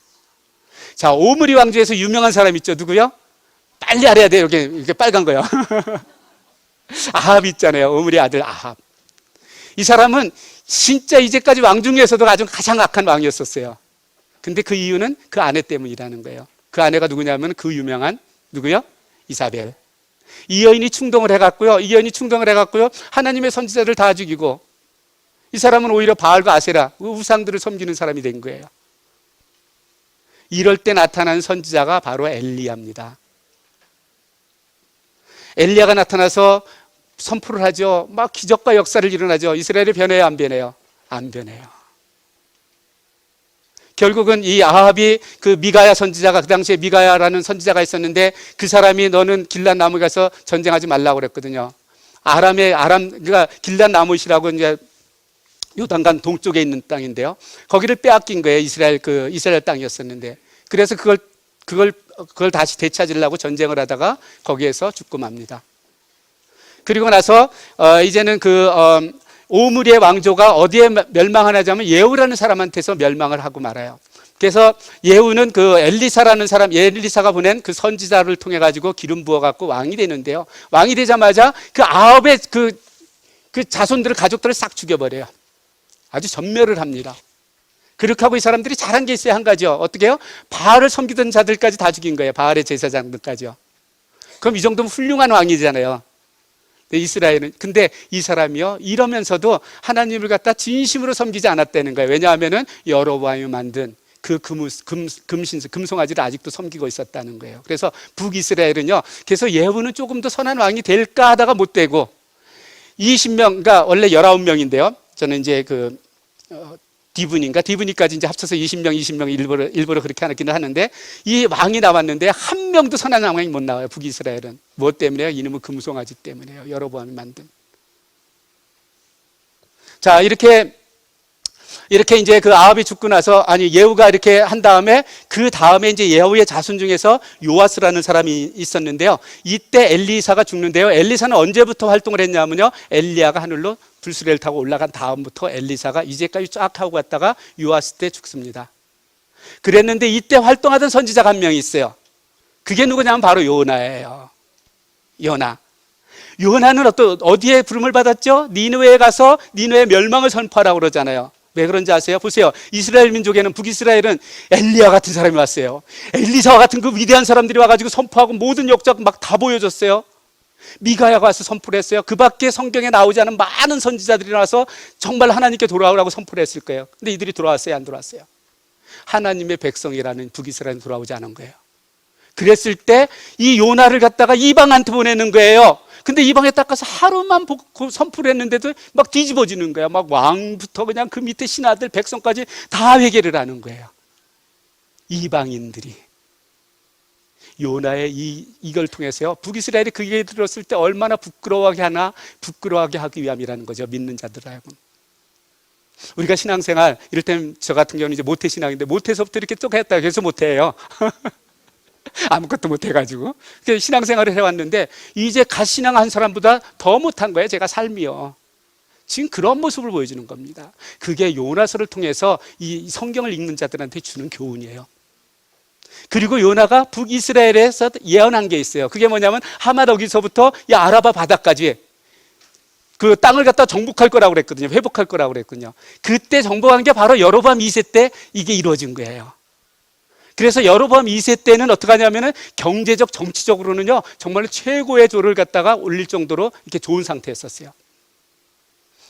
자, 오므리 왕조에서 유명한 사람 있죠. 누구요? 빨리 알아야 돼요. 이렇게 빨간 거요. 아합 있잖아요. 오므리 아들 아합. 이 사람은 진짜 이제까지 왕 중에서도 가장 악한 왕이었었어요. 근데 그 이유는 그 아내 때문이라는 거예요. 그 아내가 누구냐면 그 유명한 누구요? 이사벨. 이 여인이 충동을 해갖고요. 하나님의 선지자를 다 죽이고 이 사람은 오히려 바알과 아세라 우상들을 섬기는 사람이 된 거예요. 이럴 때 나타난 선지자가 바로 엘리야입니다. 엘리야가 나타나서 선포를 하죠. 막 기적과 역사를 일어나죠. 이스라엘이 변해요, 안 변해요? 안 변해요. 결국은 이 아합이 그 미가야 선지자가, 그 당시에 미가야라는 선지자가 있었는데 그 사람이 너는 길란 나무에 가서 전쟁하지 말라고 그랬거든요. 그러니까 길란 나무시라고 이제 요단강 동쪽에 있는 땅인데요. 거기를 빼앗긴 거예요. 이스라엘 땅이었었는데. 그래서 그걸 다시 되찾으려고 전쟁을 하다가 거기에서 죽고 맙니다. 그리고 나서 이제는 오므리의 왕조가 어디에 멸망하냐면 예후라는 사람한테서 멸망을 하고 말아요. 그래서 예후는 엘리사가 보낸 그 선지자를 통해 가지고 기름 부어 갖고 왕이 되는데요. 왕이 되자마자 그 아합의 그 자손들을, 가족들을 싹 죽여버려요. 아주 전멸을 합니다. 그렇게 하고 이 사람들이 잘한 게 있어요. 한 가지요. 어떻게 해요? 바알을 섬기던 자들까지 다 죽인 거예요. 바알의 제사장들까지요. 그럼 이 정도면 훌륭한 왕이잖아요. 이스라엘은. 근데 이 사람이요, 이러면서도 하나님을 갖다 진심으로 섬기지 않았다는 거예요. 왜냐하면은 여로보암이 만든 그 금송아지를 아직도 섬기고 있었다는 거예요. 그래서 북이스라엘은요, 그래서 예후는 조금 더 선한 왕이 될까 하다가 못 되고 20명, 그러니까 원래 19명인데요. 저는 이제 디브니까지 이제 합쳐서 20명 일부러 그렇게 하기는 하는데, 이 왕이 나왔는데 한 명도 선한 왕이 못 나와요. 북이스라엘은. 뭐 때문에요? 이놈의 금송아지 때문에요. 여로보암이 만든. 자, 이렇게 이제 그 아합이 죽고 나서, 예후가 이렇게 한 다음에, 그 다음에 이제 예후의 자손 중에서 요아스라는 사람이 있었는데요. 이때 엘리사가 죽는데요. 엘리사는 언제부터 활동을 했냐면요, 엘리야가 하늘로 불수레를 타고 올라간 다음부터 엘리사가 이제까지 쫙 하고 갔다가 요아스 때 죽습니다. 그랬는데 이때 활동하던 선지자가 한 명이 있어요. 그게 누구냐면 바로 요나예요. 요나는 어디에 부름을 받았죠? 니느웨에 가서 니느웨 멸망을 선포하라고 그러잖아요. 왜 그런지 아세요? 보세요. 이스라엘 민족에는, 북이스라엘은 엘리야 같은 사람이 왔어요. 엘리사와 같은 그 위대한 사람들이 와가지고 선포하고 모든 역작 막 다 보여줬어요. 미가야가 와서 선포를 했어요. 그 밖에 성경에 나오지 않은 많은 선지자들이 나와서 정말 하나님께 돌아오라고 선포를 했을 거예요. 근데 이들이 돌아왔어요? 안 돌아왔어요? 하나님의 백성이라는 북이스라엘은 돌아오지 않은 거예요. 그랬을 때 이 요나를 갖다가 이방한테 보내는 거예요. 근데 이방에 딱 가서 하루만 선포를 했는데도 막 뒤집어지는 거야. 막 왕부터 그냥 그 밑에 신하들, 백성까지 다 회개를 하는 거예요. 이방인들이. 요나의 이걸 통해서요, 북이스라엘이 그 얘기 들었을 때 얼마나 부끄러워하게 하기 위함이라는 거죠. 믿는 자들하고. 우리가 신앙생활, 이를테면 저 같은 경우는 이제 모태신앙인데, 모태서부터 이렇게 쭉 했다. 그래서 못해요. 아무것도 못해가지고. 그래서 신앙생활을 해왔는데, 이제 갓 신앙한 사람보다 더 못한 거예요. 제가 삶이요. 지금 그런 모습을 보여주는 겁니다. 그게 요나서를 통해서 이 성경을 읽는 자들한테 주는 교훈이에요. 그리고 요나가 북이스라엘에서 예언한 게 있어요. 그게 뭐냐면 하마더기서부터 이 아라바 바다까지 그 땅을 갖다 정복할 거라고 그랬거든요. 회복할 거라고 그랬거든요. 그때 정복한 게 바로 여로보암 2세 때 이게 이루어진 거예요. 그래서 여로보암 2세 때는 어떻게 하냐면은 경제적, 정치적으로는요, 정말 최고의 조를 갖다가 올릴 정도로 이렇게 좋은 상태였었어요.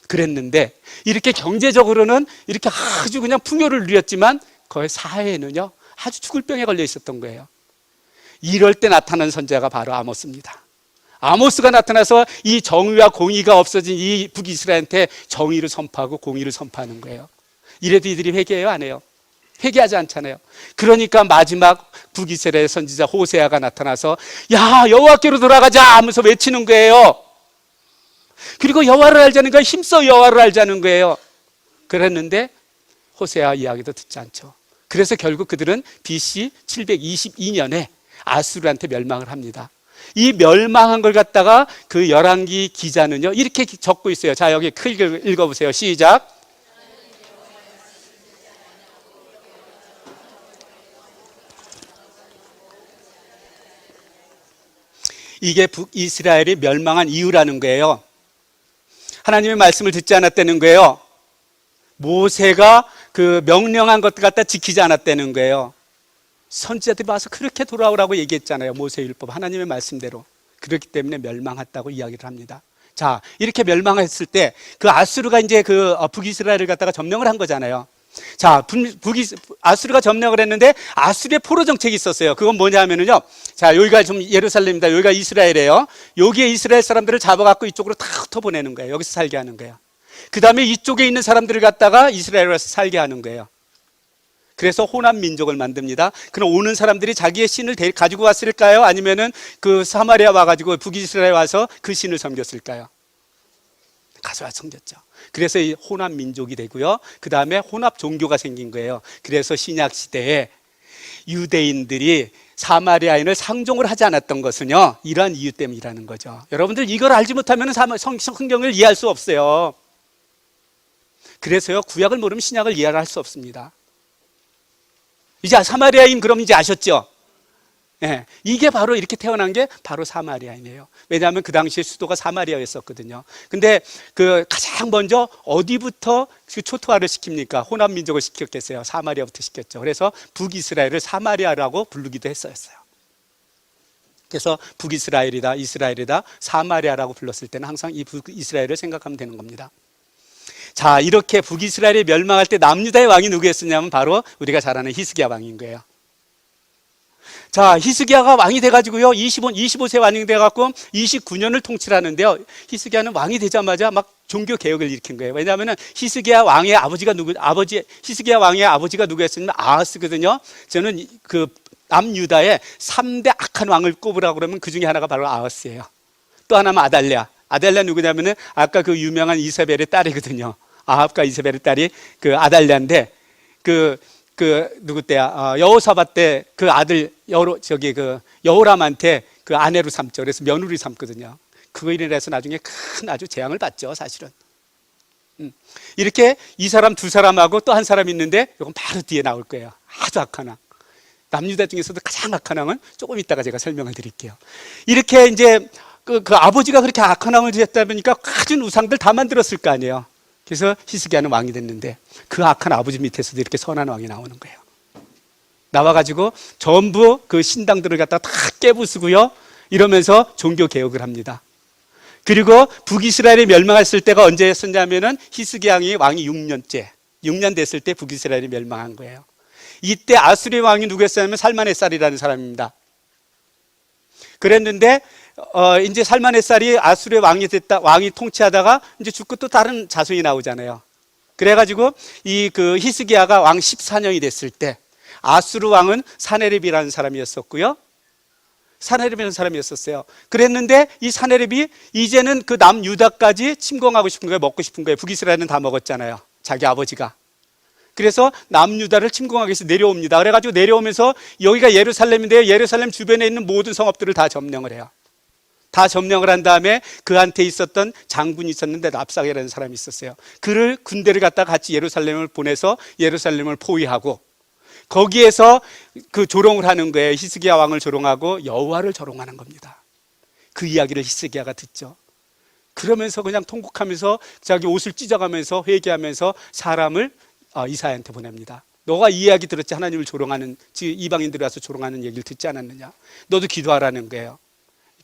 그랬는데 이렇게 경제적으로는 이렇게 아주 그냥 풍요를 누렸지만 거의 사회에는요, 아주 죽을 병에 걸려 있었던 거예요. 이럴 때 나타난 선지자가 바로 아모스입니다. 아모스가 나타나서 이 정의와 공의가 없어진 이 북이스라엘한테 정의를 선포하고 공의를 선포하는 거예요. 이래도 이들이 회개해요, 안 해요? 회개하지 않잖아요. 그러니까 마지막 북이스라엘 선지자 호세아가 나타나서 야, 여호와께로 돌아가자 하면서 외치는 거예요. 그리고 여호와를 알자는 거예요. 힘써 여호와를 알자는 거예요. 그랬는데 호세아 이야기도 듣지 않죠. 그래서 결국 그들은 BC 722년에 아수르한테 멸망을 합니다. 이 멸망한 걸 갖다가 그 열왕기 기자는요 이렇게 적고 있어요. 자, 여기 크게 읽어보세요. 시작. 이게 북이스라엘이 멸망한 이유라는 거예요. 하나님의 말씀을 듣지 않았다는 거예요. 모세가 그 명령한 것 갖다 지키지 않았다는 거예요. 선지자들이 와서 그렇게 돌아오라고 얘기했잖아요. 모세율법 하나님의 말씀대로. 그렇기 때문에 멸망했다고 이야기를 합니다. 자, 이렇게 멸망했을 때 그 아수르가 이제 그 북이스라엘을 갖다가 점령을 한 거잖아요. 자, 아수르가 점령을 했는데 아수르의 포로 정책이 있었어요. 그건 뭐냐 하면은요. 자, 여기가 좀 예루살렘입니다. 여기가 이스라엘이에요. 여기에 이스라엘 사람들을 잡아갖고 이쪽으로 다 흩어보내는 거예요. 여기서 살게 하는 거예요. 그 다음에 이쪽에 있는 사람들을 갖다가 이스라엘에 와서 살게 하는 거예요. 그래서 호남 민족을 만듭니다. 그럼 오는 사람들이 자기의 신을 가지고 왔을까요? 아니면은 그 사마리아 와가지고 북이스라엘 와서 그 신을 섬겼을까요? 가져와 섬겼죠. 그래서 이 혼합 민족이 되고요. 그 다음에 혼합 종교가 생긴 거예요. 그래서 신약 시대에 유대인들이 사마리아인을 상종을 하지 않았던 것은요, 이러한 이유 때문이라는 거죠. 여러분들 이걸 알지 못하면 성경을 이해할 수 없어요. 그래서요, 구약을 모르면 신약을 이해할 수 없습니다. 이제 사마리아인 그럼 이제 아셨죠? 예, 이게 바로 이렇게 태어난 게 바로 사마리아인이에요. 왜냐하면 그 당시에 수도가 사마리아였었거든요. 근데 그 가장 먼저 어디부터 그 초토화를 시킵니까? 호남 민족을 시켰겠어요. 사마리아부터 시켰죠. 그래서 북이스라엘을 사마리아라고 부르기도 했어요. 그래서 북이스라엘이다, 이스라엘이다, 사마리아라고 불렀을 때는 항상 이 북이스라엘을 생각하면 되는 겁니다. 자, 이렇게 북이스라엘이 멸망할 때 남유다의 왕이 누구였었냐면 바로 우리가 잘 아는 히스기야 왕인 거예요. 자, 히스기야가 왕이 돼가지고요, 25세 왕이 돼갖고 29년을 통치하는데요. 히스기야는 왕이 되자마자 막 종교 개혁을 일으킨 거예요. 왜냐하면 히스기야 왕의 아버지가 히스기야 왕의 아버지가 누구였냐면 아하스거든요. 저는 그 남유다의 3대 악한 왕을 꼽으라고 그러면 그 중에 하나가 바로 아하스예요. 또 하나는 아달랴. 아달랴 누구냐면은 아까 그 유명한 이세벨의 딸이거든요. 아합과 이세벨의 딸이 그 아달랴인데 누구 때야? 여호사밧 때 그 아들 여호람한테 그 아내로 삼죠. 그래서 며느리 삼거든요. 그거 인해서 나중에 큰 아주 재앙을 받죠, 사실은. 이렇게 이 사람 두 사람하고 또 한 사람이 있는데 이건 바로 뒤에 나올 거예요. 아주 악한 왕. 남유다 중에서도 가장 악한 왕은 조금 이따가 제가 설명을 드릴게요. 이렇게 이제 그 아버지가 그렇게 악한 왕을 지었다 보니까 가진 우상들 다 만들었을 거 아니에요. 그래서 히스기야는 왕이 됐는데 그 악한 아버지 밑에서도 이렇게 선한 왕이 나오는 거예요. 나와가지고 전부 그 신당들을 갖다 다 깨부수고요, 이러면서 종교 개혁을 합니다. 그리고 북이스라엘이 멸망했을 때가 언제였었냐면은 히스기야 왕이 6년 됐을 때 북이스라엘이 멸망한 거예요. 이때 아수르 왕이 누구였냐면 살마네살이라는 사람입니다. 그랬는데 이제 살마네살이 아수르의 왕이 통치하다가 이제 죽고 또 다른 자손이 나오잖아요. 그래가지고 이 그 히스기야가 왕 14년이 됐을 때 아수르 왕은 사네립이라는 사람이었었고요. 사네립이라는 사람이었었어요. 그랬는데 이 사네립이 이제는 그 남유다까지 침공하고 싶은 거예요. 먹고 싶은 거예요. 북이스라엘은 다 먹었잖아요, 자기 아버지가. 그래서 남유다를 침공하기 위해서 내려옵니다. 그래가지고 내려오면서 여기가 예루살렘인데요, 예루살렘 주변에 있는 모든 성읍들을 다 점령을 해요. 다 점령을 한 다음에 그한테 있었던 장군이 있었는데 랍삭이라는 사람이 있었어요. 그를 군대를 갖다가 같이 예루살렘을 보내서 예루살렘을 포위하고 거기에서 그 조롱을 하는 거예요. 히스기야 왕을 조롱하고 여호와를 조롱하는 겁니다. 그 이야기를 히스기야가 듣죠. 그러면서 그냥 통곡하면서 자기 옷을 찢어가면서 회개하면서 사람을 이사야한테 보냅니다. 너가 이 이야기 들었지? 하나님을 조롱하는, 이방인들이 와서 조롱하는 얘기를 듣지 않았느냐? 너도 기도하라는 거예요.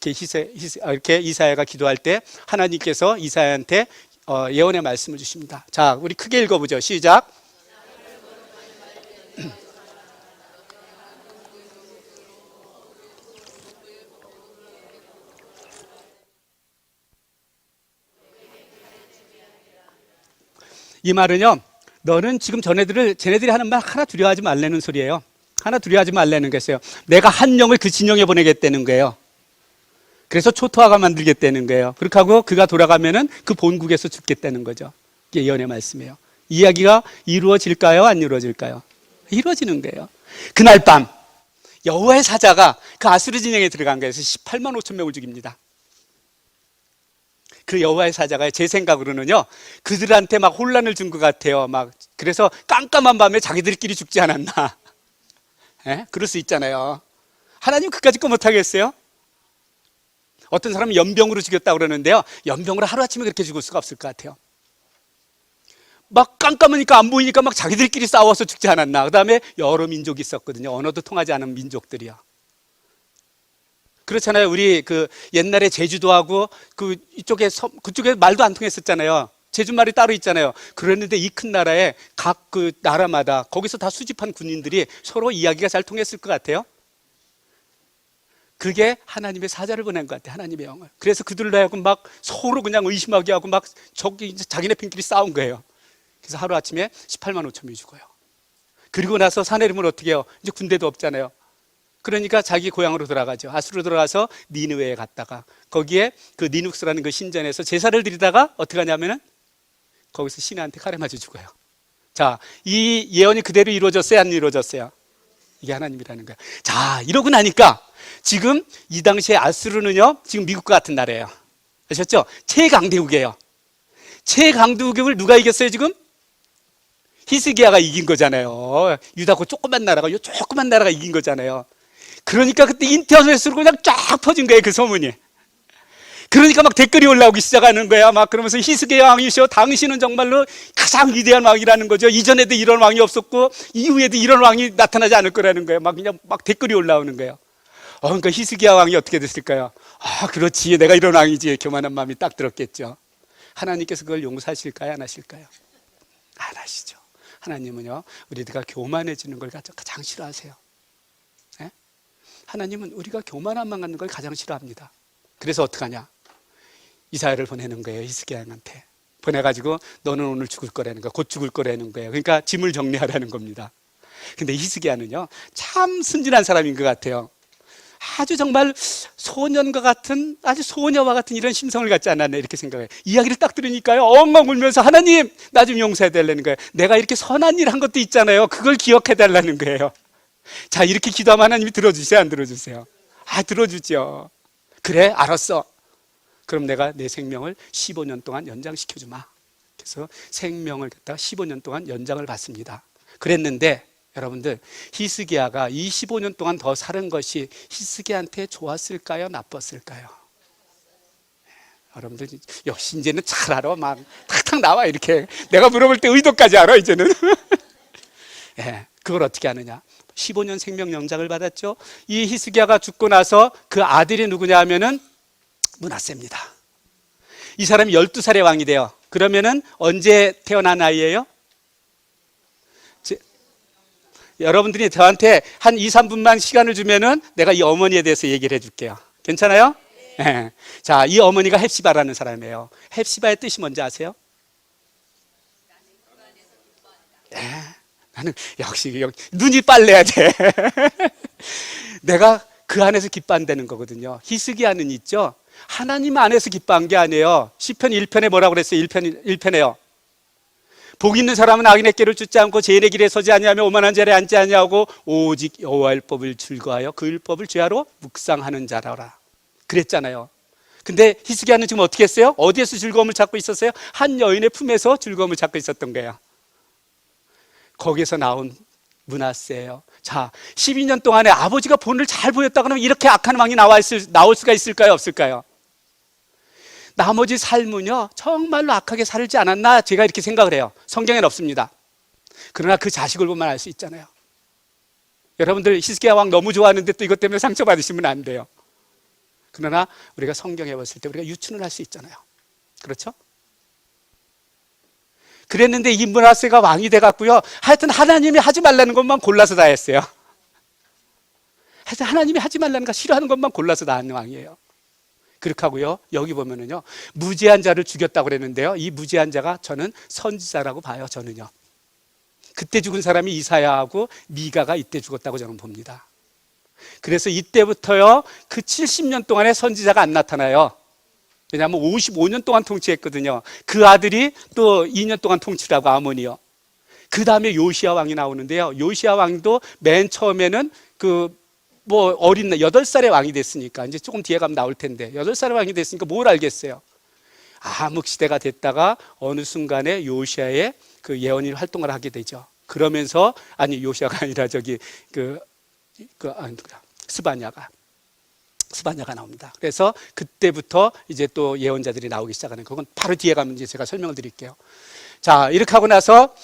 이렇게 이사야가 기도할 때 하나님께서 이사야한테 예언의 말씀을 주십니다. 자, 우리 크게 읽어보죠. 시작. 이 말은요, 너는 지금 쟤네들이 하는 말 하나 두려워하지 말라는 소리예요. 하나 두려워하지 말라는 것이에요. 내가 한 영을 그 진영에 보내겠다는 거예요. 그래서 초토화가 만들겠다는 거예요. 그렇게 하고 그가 돌아가면은 그 본국에서 죽겠다는 거죠. 이게 예언의 말씀이에요. 이야기가 이루어질까요? 안 이루어질까요? 이루어지는 거예요. 그날 밤 여호와의 사자가 그 아수르 진영에 들어간 거예요. 그래서 18만 5천 명을 죽입니다. 그 여호와의 사자가 제 생각으로는요, 그들한테 막 혼란을 준 것 같아요. 막 그래서 깜깜한 밤에 자기들끼리 죽지 않았나. 예? 그럴 수 있잖아요. 하나님 그까짓 거 못하겠어요? 어떤 사람은 연병으로 죽였다고 그러는데요, 연병으로 하루아침에 그렇게 죽을 수가 없을 것 같아요. 막 깜깜하니까 안 보이니까 막 자기들끼리 싸워서 죽지 않았나. 그 다음에 여러 민족이 있었거든요. 언어도 통하지 않은 민족들이요. 그렇잖아요. 우리 그 옛날에 제주도하고 그쪽에 말도 안 통했었잖아요. 제주말이 따로 있잖아요. 그랬는데 이 큰 나라에 각 그 나라마다 거기서 다 수집한 군인들이 서로 이야기가 잘 통했을 것 같아요. 그게 하나님의 사자를 보낸 것 같아요. 하나님의 영을. 그래서 그들로 하여금 막 서로 그냥 의심하게 하고 막 자기네 팬끼리 싸운 거예요. 그래서 하루아침에 18만 5천 명이 죽어요. 그리고 나서 사내림은 어떻게 해요? 이제 군대도 없잖아요. 그러니까 자기 고향으로 돌아가죠. 아수르로 들어가서 니느웨에 갔다가 거기에 그 니눅스라는 그 신전에서 제사를 드리다가 어떻게 하냐면은 거기서 신하한테 칼에 맞아 죽어요. 자, 이 예언이 그대로 이루어졌어요? 안 이루어졌어요? 이게 하나님이라는 거예요. 자, 이러고 나니까 지금 이 당시에 아수르는요, 지금 미국과 같은 나라예요. 아셨죠? 최강대국이에요. 최강대국을 누가 이겼어요, 지금? 히스기야가 이긴 거잖아요. 유다 그 조그만 나라가, 요 조그만 나라가 이긴 거잖아요. 그러니까 그때 인터넷으로 그냥 쫙 퍼진 거예요, 그 소문이. 그러니까 막 댓글이 올라오기 시작하는 거야. 막 그러면서 히스기야 왕이시여, 당신은 정말로 가장 위대한 왕이라는 거죠. 이전에도 이런 왕이 없었고 이후에도 이런 왕이 나타나지 않을 거라는 거예요. 막 그냥 막 댓글이 올라오는 거예요. 그러니까 히스기야 왕이 어떻게 됐을까요? 그렇지, 내가 이런 왕이지. 교만한 마음이 딱 들었겠죠. 하나님께서 그걸 용서하실까요? 안 하실까요? 안 하시죠. 하나님은요, 우리가 교만해지는 걸 가장 싫어하세요. 네? 하나님은 우리가 교만함만 갖는 걸 가장 싫어합니다. 그래서 어떡하냐? 이사야를 보내는 거예요. 히스기야 왕한테 보내가지고 너는 오늘 죽을 거라는 거예요. 곧 죽을 거라는 거예요. 그러니까 짐을 정리하라는 겁니다. 근데 히스기야는요, 참 순진한 사람인 것 같아요. 아주 정말 소년과 같은, 아주 소녀와 같은 이런 심성을 갖지 않았네, 이렇게 생각해요. 이야기를 딱 들으니까요, 엉엉 울면서 하나님, 나 좀 용서해 달라는 거예요. 내가 이렇게 선한 일 한 것도 있잖아요. 그걸 기억해 달라는 거예요. 자, 이렇게 기도하면 하나님이 들어주세요, 안 들어주세요? 들어주죠. 그래, 알았어. 그럼 내가 내 생명을 15년 동안 연장시켜주마. 그래서 생명을 갖다가 15년 동안 연장을 받습니다. 그랬는데 여러분들, 히스기야가 이 15년 동안 더 사는 것이 히스기야한테 좋았을까요? 나빴을까요? 여러분들 역시 이제는 잘 알아. 막 탁탁 나와 이렇게. 내가 물어볼 때 의도까지 알아 이제는. 네, 그걸 어떻게 하느냐? 15년 생명 연장을 받았죠. 이 히스기야가 죽고 나서 그 아들이 누구냐 하면은 므낫세입니다. 이 사람이 12살의 왕이 돼요. 그러면은 언제 태어난 아이예요? 여러분들이 저한테 한 2, 3분만 시간을 주면은 내가 이 어머니에 대해서 얘기를 해줄게요. 괜찮아요? 네. 자, 이 어머니가 헵시바라는 사람이에요. 헵시바의 뜻이 뭔지 아세요? 네. 나는 역시 눈이 빨래야 돼. 내가 그 안에서 기뻐한다는 거거든요. 히스기야는 있죠, 하나님 안에서 기뻐한 게 아니에요. 시편 1편에 뭐라고 그랬어요? 1편에요. 복 있는 사람은 악인의 길을 쫓지 않고 죄인의 길에 서지 아니하며 오만한 자리에 앉지 아니하고 오직 여호와의 율법을 즐거워하여 그 율법을 죄하러 묵상하는 자라라 그랬잖아요. 근데 히스기야는 지금 어떻게 했어요? 어디에서 즐거움을 찾고 있었어요? 한 여인의 품에서 즐거움을 찾고 있었던 거예요. 거기에서 나온 므낫세예요. 자, 12년 동안에 아버지가 본을 잘 보였다 그러면 이렇게 악한 왕이 나올 수가 있을까요? 없을까요? 나머지 삶은요, 정말로 악하게 살지 않았나, 제가 이렇게 생각을 해요. 성경에는 없습니다. 그러나 그 자식을 보면 알 수 있잖아요. 여러분들 히스기야 왕 너무 좋아하는데 또 이것 때문에 상처받으시면 안 돼요. 그러나 우리가 성경에 봤을 때 우리가 유추는 할 수 있잖아요. 그렇죠? 그랬는데 이 므낫세가 왕이 돼갖고요, 하여튼 하나님이 하지 말라는 것만 골라서 다 했어요. 하여튼 하나님이 하지 말라는 거 싫어하는 것만 골라서 다 하는 왕이에요. 그렇게 하고요. 여기 보면은요. 무죄한 자를 죽였다고 그랬는데요. 이 무죄한 자가 저는 선지자라고 봐요. 저는요. 그때 죽은 사람이 이사야하고 미가가 이때 죽었다고 저는 봅니다. 그래서 이때부터요. 그 70년 동안에 선지자가 안 나타나요. 왜냐하면 55년 동안 통치했거든요. 그 아들이 또 2년 동안 통치를 하고 아몬이요. 그 다음에 요시야 왕이 나오는데요. 요시야 왕도 맨 처음에는 어린 8살의 왕이 됐으니까 이제 조금 뒤에 가면 나올 텐데 8살의 왕이 됐으니까 뭘 알겠어요. 암흑 시대가 됐다가 어느 순간에 요시야의 그 예언인 활동을 하게 되죠. 그러면서 요시야가 아니라 스바냐가 나옵니다. 그래서 그때부터 이제 또 예언자들이 나오기 시작하는 그건 바로 뒤에 가면 이제 제가 설명을 드릴게요. 자, 이렇게 하고 나서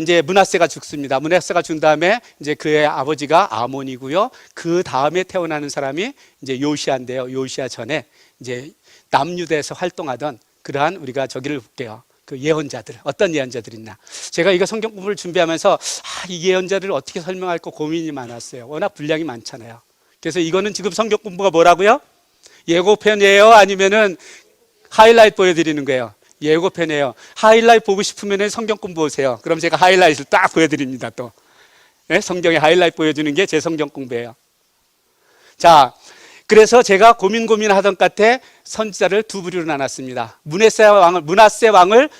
이제 므낫세가 죽습니다. 므낫세가 죽은 다음에 이제 그의 아버지가 아몬이고요. 그 다음에 태어나는 사람이 이제 요시야인데요. 요시야 전에 이제 남유다에서 활동하던 그러한 우리가 저기를 볼게요. 그 예언자들, 어떤 예언자들이 있나. 제가 이거 성경 공부를 준비하면서 이 예언자들을 어떻게 설명할까 고민이 많았어요. 워낙 분량이 많잖아요. 그래서 이거는 지금 성경 공부가 뭐라고요? 예고편이에요? 아니면은 하이라이트 보여드리는 거예요? 예고편이에요. 하이라이트 보고 싶으면 성경 공부 보세요. 그럼 제가 하이라이트를 딱 보여드립니다. 또 네? 성경에 하이라이트 보여주는 게 제 성경 공부예요. 자, 그래서 제가 고민하던 끝에 선지자를 두 부류로 나눴습니다. 므낫세 왕을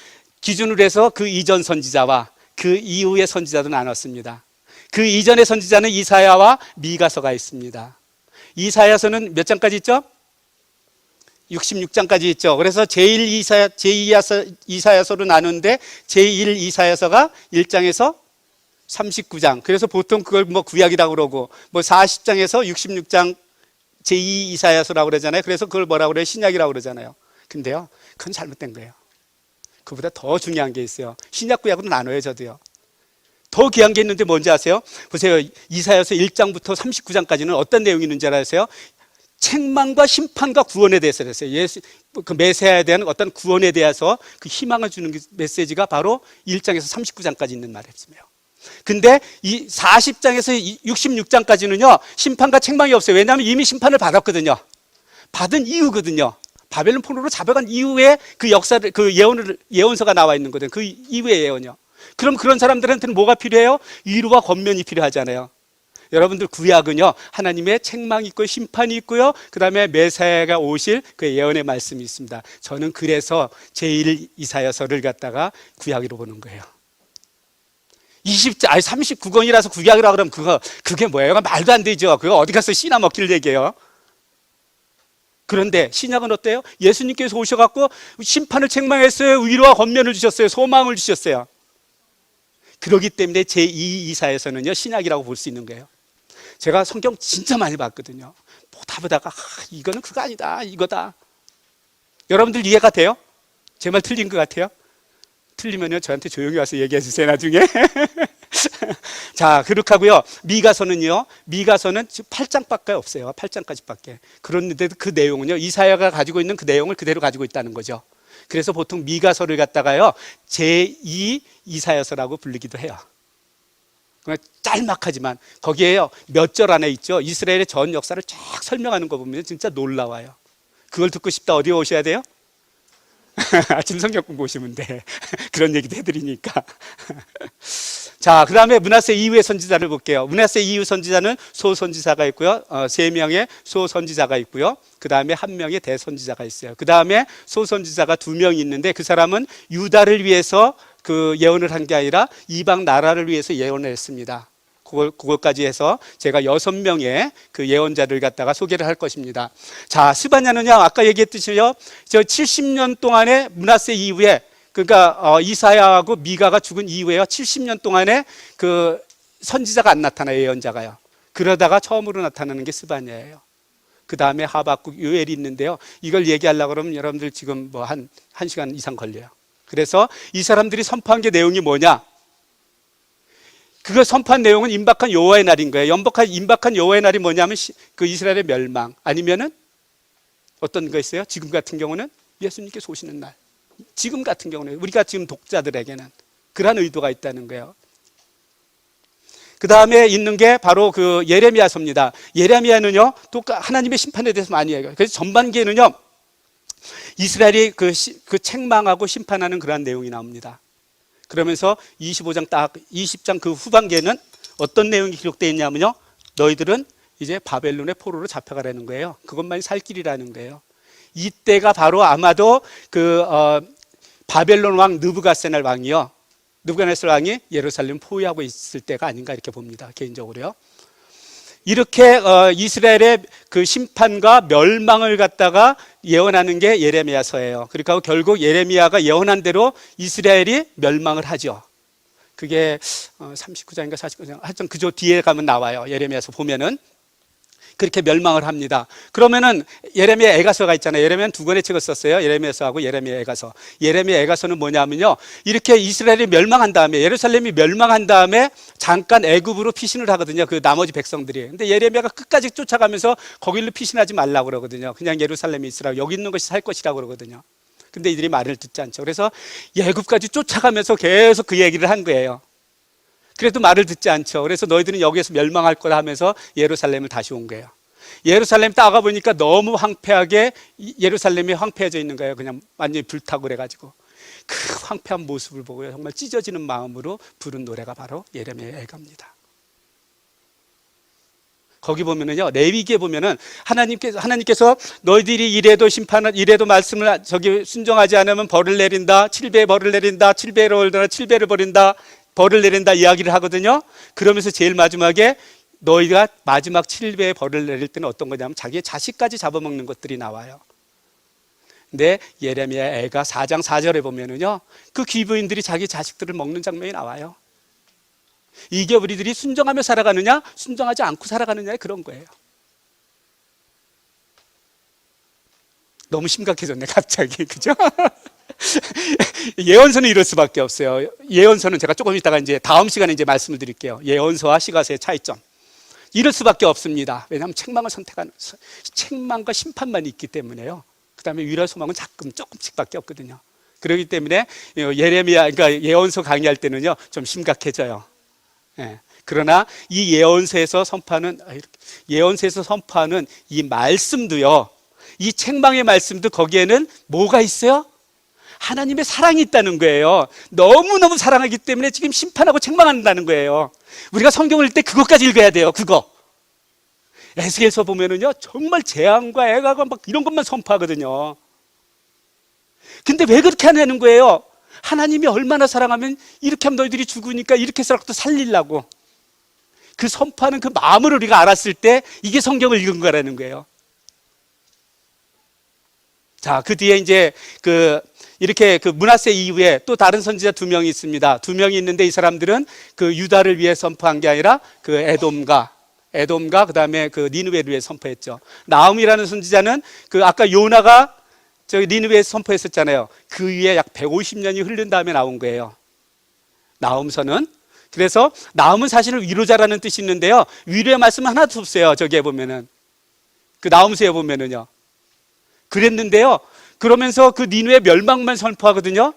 기준으로 해서 그 이전 선지자와 그 이후의 선지자도 나눴습니다. 그 이전의 선지자는 이사야와 미가서가 있습니다. 이사야서는 몇 장까지 있죠? 66장까지 있죠. 그래서 제2 이사야서로 나누는데 제1 이사야서가 1장에서 39장. 그래서 보통 그걸 구약이라고 그러고 40장에서 66장 제2 이사야서라고 그러잖아요. 그래서 그걸 뭐라고 그래요? 신약이라고 그러잖아요. 근데요, 그건 잘못된 거예요. 그보다 더 중요한 게 있어요. 신약 구약으로 나눠요, 저도요. 더 귀한 게 있는데 뭔지 아세요? 보세요. 이사야서 1장부터 39장까지는 어떤 내용이 있는지 알아요? 책망과 심판과 구원에 대해서 그랬어요. 그 메시아에 대한 어떤 구원에 대해서 그 희망을 주는 메시지가 바로 1장에서 39장까지 있는 말이었어요. 근데 이 40장에서 66장까지는요, 심판과 책망이 없어요. 왜냐하면 이미 심판을 받았거든요. 받은 이유거든요. 바벨론 포로로 잡아간 이후에 그 역사를, 예언서가 나와 있는 거든. 그 이후의 예언이요. 그럼 그런 사람들한테는 뭐가 필요해요? 위로와 권면이 필요하잖아요. 여러분들 구약은요, 하나님의 책망이 있고 심판이 있고요, 그 다음에 메시아가 오실 그 예언의 말씀이 있습니다. 저는 그래서 제1 이사야서를 갖다가 구약으로 보는 거예요. 39권이라서 구약이라고 그러면 그게 뭐예요? 말도 안 되죠. 그거 어디 가서 씨나 먹길 얘기해요. 그런데 신약은 어때요? 예수님께서 오셔갖고 심판을 책망했어요. 위로와 권면을 주셨어요. 소망을 주셨어요. 그렇기 때문에 제2 이사야서는요, 신약이라고 볼 수 있는 거예요. 제가 성경 진짜 많이 봤거든요. 보다가 이거는 그거 아니다, 이거다. 여러분들 이해가 돼요? 제 말 틀린 것 같아요? 틀리면요, 저한테 조용히 와서 얘기해 주세요, 나중에. 자, 그렇게 하고요. 미가서는 8장밖에 없어요. 8장까지밖에. 그런데 그 내용은요, 이사야가 가지고 있는 그 내용을 그대로 가지고 있다는 거죠. 그래서 보통 미가서를 갖다가요, 제2 이사야서라고 부르기도 해요. 짤막하지만 거기에요, 몇 절 안에 있죠. 이스라엘의 전 역사를 쫙 설명하는 거 보면 진짜 놀라워요. 그걸 듣고 싶다, 어디에 오셔야 돼요? 아침 성경 공부 오시면 돼. 그런 얘기도 해드리니까. 자, 그 다음에 므낫세 이후의 선지자를 볼게요. 므낫세 이후 선지자는 소선지자가 있고요, 3명의 소선지자가 있고요, 그 다음에 1명의 대선지자가 있어요. 그 다음에 소선지자가 2명이 있는데 그 사람은 유다를 위해서 그 예언을 한 게 아니라 이방 나라를 위해서 예언을 했습니다. 그걸까지 해서 제가 6명의 그 예언자를 갖다가 소개를 할 것입니다. 자, 스바냐는요, 아까 얘기했듯이요, 저 70년 동안에 므낫세 이후에, 그러니까 이사야하고 미가가 죽은 이후에요, 70년 동안에 그 선지자가 안 나타나요, 예언자가요. 그러다가 처음으로 나타나는 게 스바냐예요. 그 다음에 하박국, 요엘이 있는데요, 이걸 얘기하려고 그러면 여러분들 지금 한 시간 이상 걸려요. 그래서 이 사람들이 선포한 게 내용이 뭐냐? 그거 선포한 내용은 임박한 여호와의 날인 거예요. 임박한 여호와의 날이 뭐냐면 그 이스라엘의 멸망, 아니면은 어떤 거 있어요? 지금 같은 경우는 예수님께서 오시는 날. 지금 같은 경우는 우리가 지금 독자들에게는 그러한 의도가 있다는 거예요. 그 다음에 있는 게 바로 그 예레미야서입니다. 예레미야는요, 또 하나님의 심판에 대해서 많이 얘기해요. 그래서 전반기에는요, 이스라엘이 그 책망하고 심판하는 그러한 내용이 나옵니다. 그러면서 20장 그 후반기에는 어떤 내용이 기록되어 있냐면요, 너희들은 이제 바벨론의 포로로 잡혀가라는 거예요. 그것만이 살 길이라는 거예요. 이때가 바로 아마도 바벨론 왕 느부갓네살 왕이요, 느부갓네살 왕이 예루살렘 포위하고 있을 때가 아닌가 이렇게 봅니다, 개인적으로요. 이렇게 이스라엘의 그 심판과 멸망을 갖다가 예언하는 게 예레미야서예요. 그러니까 결국 예레미야가 예언한 대로 이스라엘이 멸망을 하죠. 그게 39장인가 49장, 하여튼 그저 뒤에 가면 나와요. 예레미야서 보면은 그렇게 멸망을 합니다. 그러면은 예레미야 애가서가 있잖아요. 예레미야는 두 권의 책을 썼어요. 예레미야서하고 예레미야 애가서. 예레미야 애가서는 뭐냐면요, 이렇게 이스라엘이 멸망한 다음에, 예루살렘이 멸망한 다음에 잠깐 애굽으로 피신을 하거든요, 그 나머지 백성들이. 근데 예레미야가 끝까지 쫓아가면서 거길로 피신하지 말라고 그러거든요. 그냥 예루살렘에 있으라고, 여기 있는 것이 살 것이라고 그러거든요. 근데 이들이 말을 듣지 않죠. 그래서 애굽까지 쫓아가면서 계속 그 얘기를 한 거예요. 그래도 말을 듣지 않죠. 그래서 너희들은 여기에서 멸망할 거다 하면서 예루살렘을 다시 온 거예요. 예루살렘 따가 보니까 너무 황폐하게 예루살렘이 황폐해져 있는 거예요. 그냥 완전히 불타고 그래가지고 그 황폐한 모습을 보고 정말 찢어지는 마음으로 부른 노래가 바로 예레미야 애가입니다. 거기 보면은요, 레위기에 보면은 하나님께서 너희들이 이래도 말씀을 순종하지 않으면 벌을 내린다, 7배의 벌을 내린다, 7배를 벌다, 7배를 버린다, 벌을 내린다 이야기를 하거든요. 그러면서 제일 마지막에 너희가 마지막 7배의 벌을 내릴 때는 어떤 거냐면 자기의 자식까지 잡아먹는 것들이 나와요. 근데 예레미야 애가 4장 4절에 보면은요, 그 귀부인들이 자기 자식들을 먹는 장면이 나와요. 이게 우리들이 순종하며 살아가느냐, 순종하지 않고 살아가느냐의 그런 거예요. 너무 심각해졌네 갑자기, 그죠? 예언서는 이럴 수밖에 없어요. 예언서는 제가 조금 이따가 이제 다음 시간에 이제 말씀을 드릴게요. 예언서와 시가서의 차이점. 이럴 수밖에 없습니다. 왜냐하면 책망과 심판만 있기 때문에요. 그 다음에 위로와 소망은 조금씩밖에 없거든요. 그렇기 때문에 그러니까 예언서 강의할 때는요, 좀 심각해져요. 예. 그러나 이 예언서에서 선포하는 이 말씀도요, 이 책망의 말씀도 거기에는 뭐가 있어요? 하나님의 사랑이 있다는 거예요. 너무너무 사랑하기 때문에 지금 심판하고 책망한다는 거예요. 우리가 성경을 읽을 때 그것까지 읽어야 돼요. 그거. 에스겔서 보면은요, 정말 재앙과 애가가 막 이런 것만 선포하거든요. 근데 왜 그렇게 하냐는 거예요. 하나님이 얼마나 사랑하면 이렇게 하면 너희들이 죽으니까 이렇게 해서라도 살리려고. 그 선포하는 그 마음을 우리가 알았을 때 이게 성경을 읽은 거라는 거예요. 자, 그 뒤에 이제 이렇게 므낫세 이후에 또 다른 선지자 2명이 있습니다. 2명이 있는데 이 사람들은 그 유다를 위해 선포한 게 아니라 그 에돔과 그다음에 그 니느웨를 위해 선포했죠. 나훔이라는 선지자는 아까 요나가 니느웨에서 선포했었잖아요. 그 위에 약 150년이 흐른 다음에 나온 거예요, 나훔서는. 그래서 나훔은 사실은 위로자라는 뜻이 있는데요, 위로의 말씀은 하나도 없어요. 저기에 보면은 그 나훔서에 보면은요. 그랬는데요, 그러면서 그 니느웨 멸망만 선포하거든요.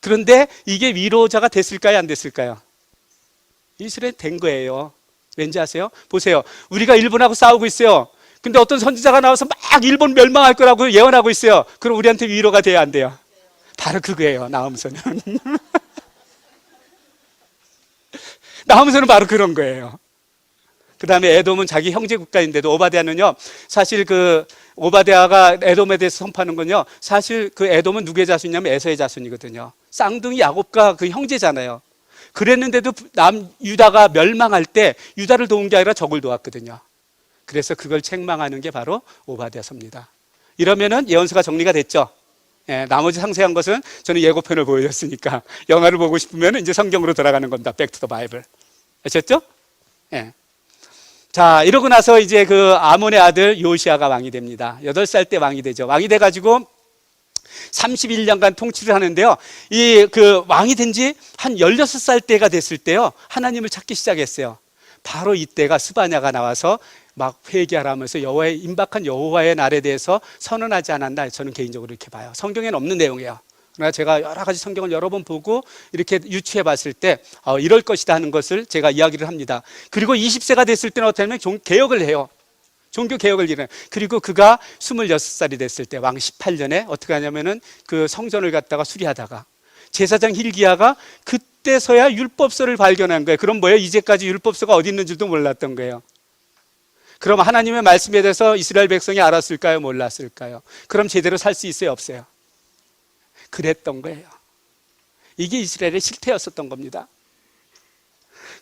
그런데 이게 위로자가 됐을까요, 안 됐을까요? 이스라엘 된 거예요. 왠지 아세요? 보세요. 우리가 일본하고 싸우고 있어요. 근데 어떤 선지자가 나와서 막 일본 멸망할 거라고 예언하고 있어요. 그럼 우리한테 위로가 돼야 안 돼요? 바로 그거예요, 나훔서는. 나훔서는 바로 그런 거예요. 그 다음에 에돔은 자기 형제 국가인데도, 오바댜는요, 사실 오바댜가 에돔에 대해서 선포하는 건요, 사실 그 에돔은 누구의 자손이냐면 에서의 자손이거든요. 쌍둥이 야곱과 그 형제잖아요. 그랬는데도 유다가 멸망할 때 유다를 도운 게 아니라 적을 도왔거든요. 그래서 그걸 책망하는 게 바로 오바댜서입니다. 이러면은 예언서가 정리가 됐죠. 예, 나머지 상세한 것은 저는 예고편을 보여줬으니까 영화를 보고 싶으면 이제 성경으로 돌아가는 겁니다. 백투더 바이블. 아셨죠? 예. 자, 이러고 나서 이제 그 아몬의 아들 요시아가 왕이 됩니다. 8살 때 왕이 되죠. 왕이 돼가지고 31년간 통치를 하는데요, 왕이 된 지 한 16살 때가 됐을 때요, 하나님을 찾기 시작했어요. 바로 이때가 스바냐가 나와서 막 회개하라면서 임박한 여호와의 날에 대해서 선언하지 않았나, 저는 개인적으로 이렇게 봐요. 성경에는 없는 내용이에요. 그러나 제가 여러 가지 성경을 여러 번 보고 이렇게 유추해 봤을 때 이럴 것이다 하는 것을 제가 이야기를 합니다. 그리고 20세가 됐을 때는 어떻게 하면 개혁을 해요. 종교 개혁을 일어나. 그리고 그가 26살이 됐을 때 왕 18년에 어떻게 하냐면은 그 성전을 갖다가 수리하다가 제사장 hil기야가 그때서야 율법서를 발견한 거예요. 그럼 뭐예요? 이제까지 율법서가 어디 있는지도 몰랐던 거예요. 그럼 하나님의 말씀에 대해서 이스라엘 백성이 알았을까요? 몰랐을까요? 그럼 제대로 살 수 있어요? 없어요? 그랬던 거예요. 이게 이스라엘의 실태였었던 겁니다.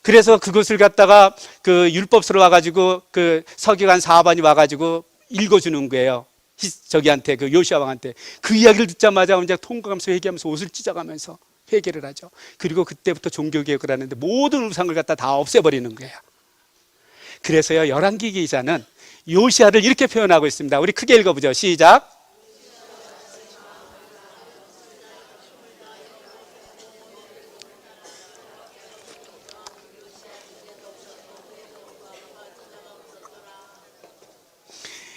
그래서 그것을 갖다가 그 율법서로 와가지고 그 서기관 사반이 와가지고 읽어주는 거예요. 저기한테, 그 요시아 왕한테. 그 이야기를 듣자마자 이제 통곡하면서 회개하면서 옷을 찢어가면서 회개를 하죠. 그리고 그때부터 종교개혁을 하는데 모든 우상을 갖다 다 없애버리는 거예요. 그래서요, 열왕기 기자는 요시아를 이렇게 표현하고 있습니다. 우리 크게 읽어보죠. 시작.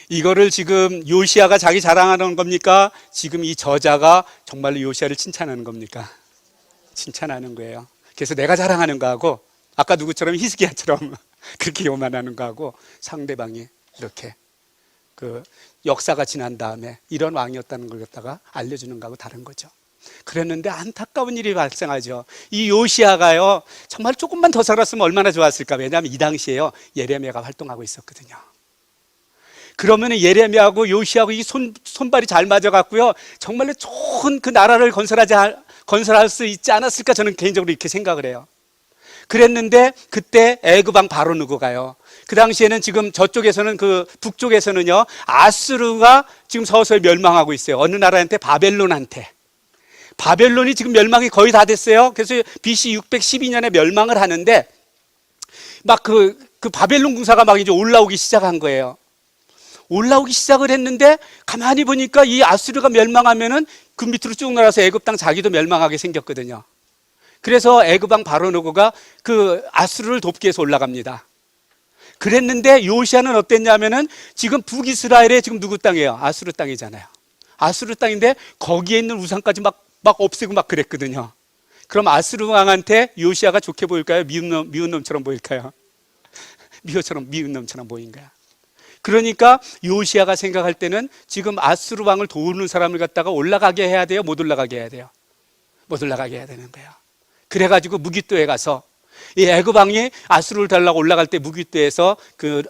이거를 지금 요시아가 자기 자랑하는 겁니까? 지금 이 저자가 정말로 요시아를 칭찬하는 겁니까? 칭찬하는 거예요. 그래서 내가 자랑하는 거하고 아까 누구처럼 히스기야처럼 그렇게 요만하는 거하고 상대방이 이렇게 그 역사가 지난 다음에 이런 왕이었다는 걸 갖다가 알려주는 거하고 다른 거죠. 그랬는데 안타까운 일이 발생하죠. 이 요시아가요, 정말 조금만 더 살았으면 얼마나 좋았을까. 왜냐하면 이 당시에요, 예레미야가 활동하고 있었거든요. 그러면 예레미야하고 요시아하고 이 손발이 잘 맞아갖고요, 정말로 좋은 그 나라를 건설할 수 있지 않았을까, 저는 개인적으로 이렇게 생각을 해요. 그랬는데 그때 애굽 왕 바로 누구가요? 그 당시에는 지금 저쪽에서는 그 북쪽에서는요, 아수르가 지금 서서히 멸망하고 있어요. 어느 나라한테? 바벨론한테. 바벨론이 지금 멸망이 거의 다 됐어요. 그래서 BC 612년에 멸망을 하는데 막 그 바벨론 군사가 막 이제 올라오기 시작한 거예요. 올라오기 시작을 했는데 가만히 보니까 이 아수르가 멸망하면은 그 밑으로 쭉 내려서 애굽 땅 자기도 멸망하게 생겼거든요. 그래서 애굽 왕 바로누고가 그 아수르를 돕기 위해서 올라갑니다. 그랬는데 요시아는 어땠냐면은 지금 북이스라엘에 지금 누구 땅이에요? 아수르 땅이잖아요. 아수르 땅인데 거기에 있는 우상까지 막 없애고 막 그랬거든요. 그럼 아수르 왕한테 요시아가 좋게 보일까요? 미운 놈처럼 보일까요? 미운 놈처럼 보인 거야. 그러니까 요시아가 생각할 때는 지금 아수르 왕을 도우는 사람을 갖다가 올라가게 해야 돼요? 못 올라가게 해야 돼요? 못 올라가게 해야 되는 거예요. 그래가지고 무깃도에 가서 이 애굽 왕이 아수르를 달라고 올라갈 때 무깃도에서 그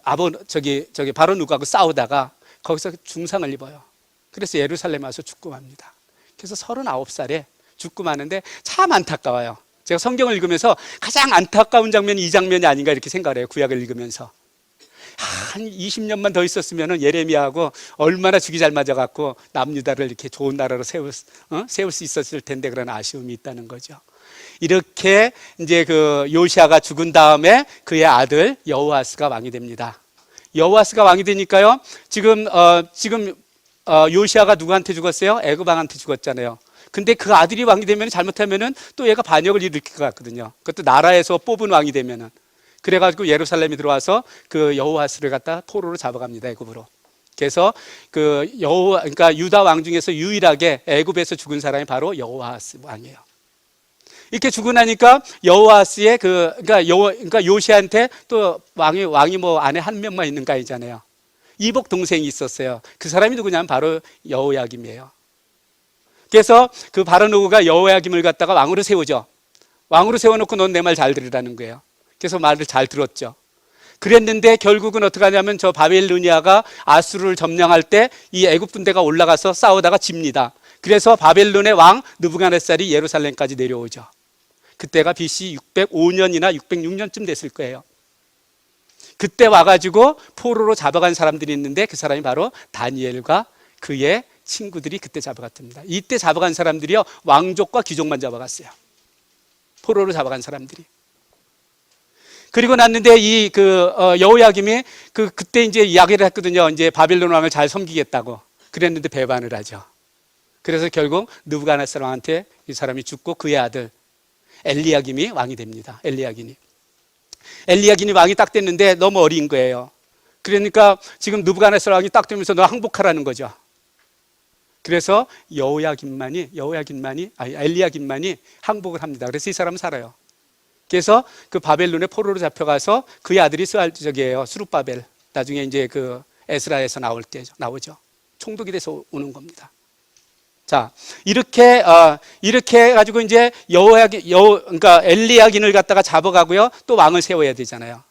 바로 누구하고 싸우다가 거기서 중상을 입어요. 그래서 예루살렘에 와서 죽고 맙니다. 그래서 39살에 죽고 마는데 참 안타까워요. 제가 성경을 읽으면서 가장 안타까운 장면이 이 장면이 아닌가 이렇게 생각을 해요. 구약을 읽으면서. 한 20년만 더 있었으면 예레미야하고 얼마나 죽이 잘 맞아갖고 남유다를 이렇게 좋은 나라로 세울 수 있었을 텐데, 그런 아쉬움이 있다는 거죠. 이렇게 이제 그 요시아가 죽은 다음에 그의 아들 여호아스가 왕이 됩니다. 여호아스가 왕이 되니까요, 지금 요시아가 누구한테 죽었어요? 애굽 왕한테 죽었잖아요. 근데 그 아들이 왕이 되면 잘못하면은 또 얘가 반역을 일으킬 것 같거든요. 그것도 나라에서 뽑은 왕이 되면은. 그래가지고 예루살렘에 들어와서 그 여호아스를 갖다 포로로 잡아갑니다, 애굽으로. 그래서 그러니까 유다 왕 중에서 유일하게 애굽에서 죽은 사람이 바로 여호아스 왕이에요. 이렇게 죽고 나니까 여호아스의 그러니까 요시아한테 또 왕이 뭐 안에 한 명만 있는 거 아니잖아요. 이복 동생이 있었어요. 그 사람이 누구냐면 바로 여호야김이에요. 그래서 그 바로누고가 여호야김을 갖다가 왕으로 세우죠. 왕으로 세워놓고 넌 내 말 잘 들으라는 거예요. 그래서 말을 잘 들었죠. 그랬는데 결국은 어떻게 하냐면 저 바벨로니아가 아수르를 점령할 때 이 애굽 군대가 올라가서 싸우다가 집니다. 그래서 바벨론의 왕 느부갓네살이 예루살렘까지 내려오죠. 그때가 BC 605년이나 606년쯤 됐을 거예요. 그때 와가지고 포로로 잡아간 사람들이 있는데 그 사람이 바로 다니엘과 그의 친구들이 그때 잡아갔답니다. 이때 잡아간 사람들이요, 왕족과 귀족만 잡아갔어요. 포로로 잡아간 사람들이. 그리고 났는데 여호야김이 그때 이제 이야기를 했거든요. 이제 바벨론 왕을 잘 섬기겠다고. 그랬는데 배반을 하죠. 그래서 결국 느부갓네살 왕한테 이 사람이 죽고 그의 아들 엘리야김이 왕이 됩니다. 엘리야김이 왕이 딱 됐는데 너무 어린 거예요. 그러니까 지금 느부갓네살 왕이 딱 되면서 너 항복하라는 거죠. 그래서 엘리야김만이 항복을 합니다. 그래서 이 사람은 살아요. 그래서 그 바벨론의 포로로 잡혀가서 그의 아들이 수르바벨, 나중에 이제 그 에스라에서 나오죠. 총독이 돼서 오는 겁니다. 자, 이렇게 해가지고 이제 그러니까 엘리야긴을 갖다가 잡아가고요. 또 왕을 세워야 되잖아요.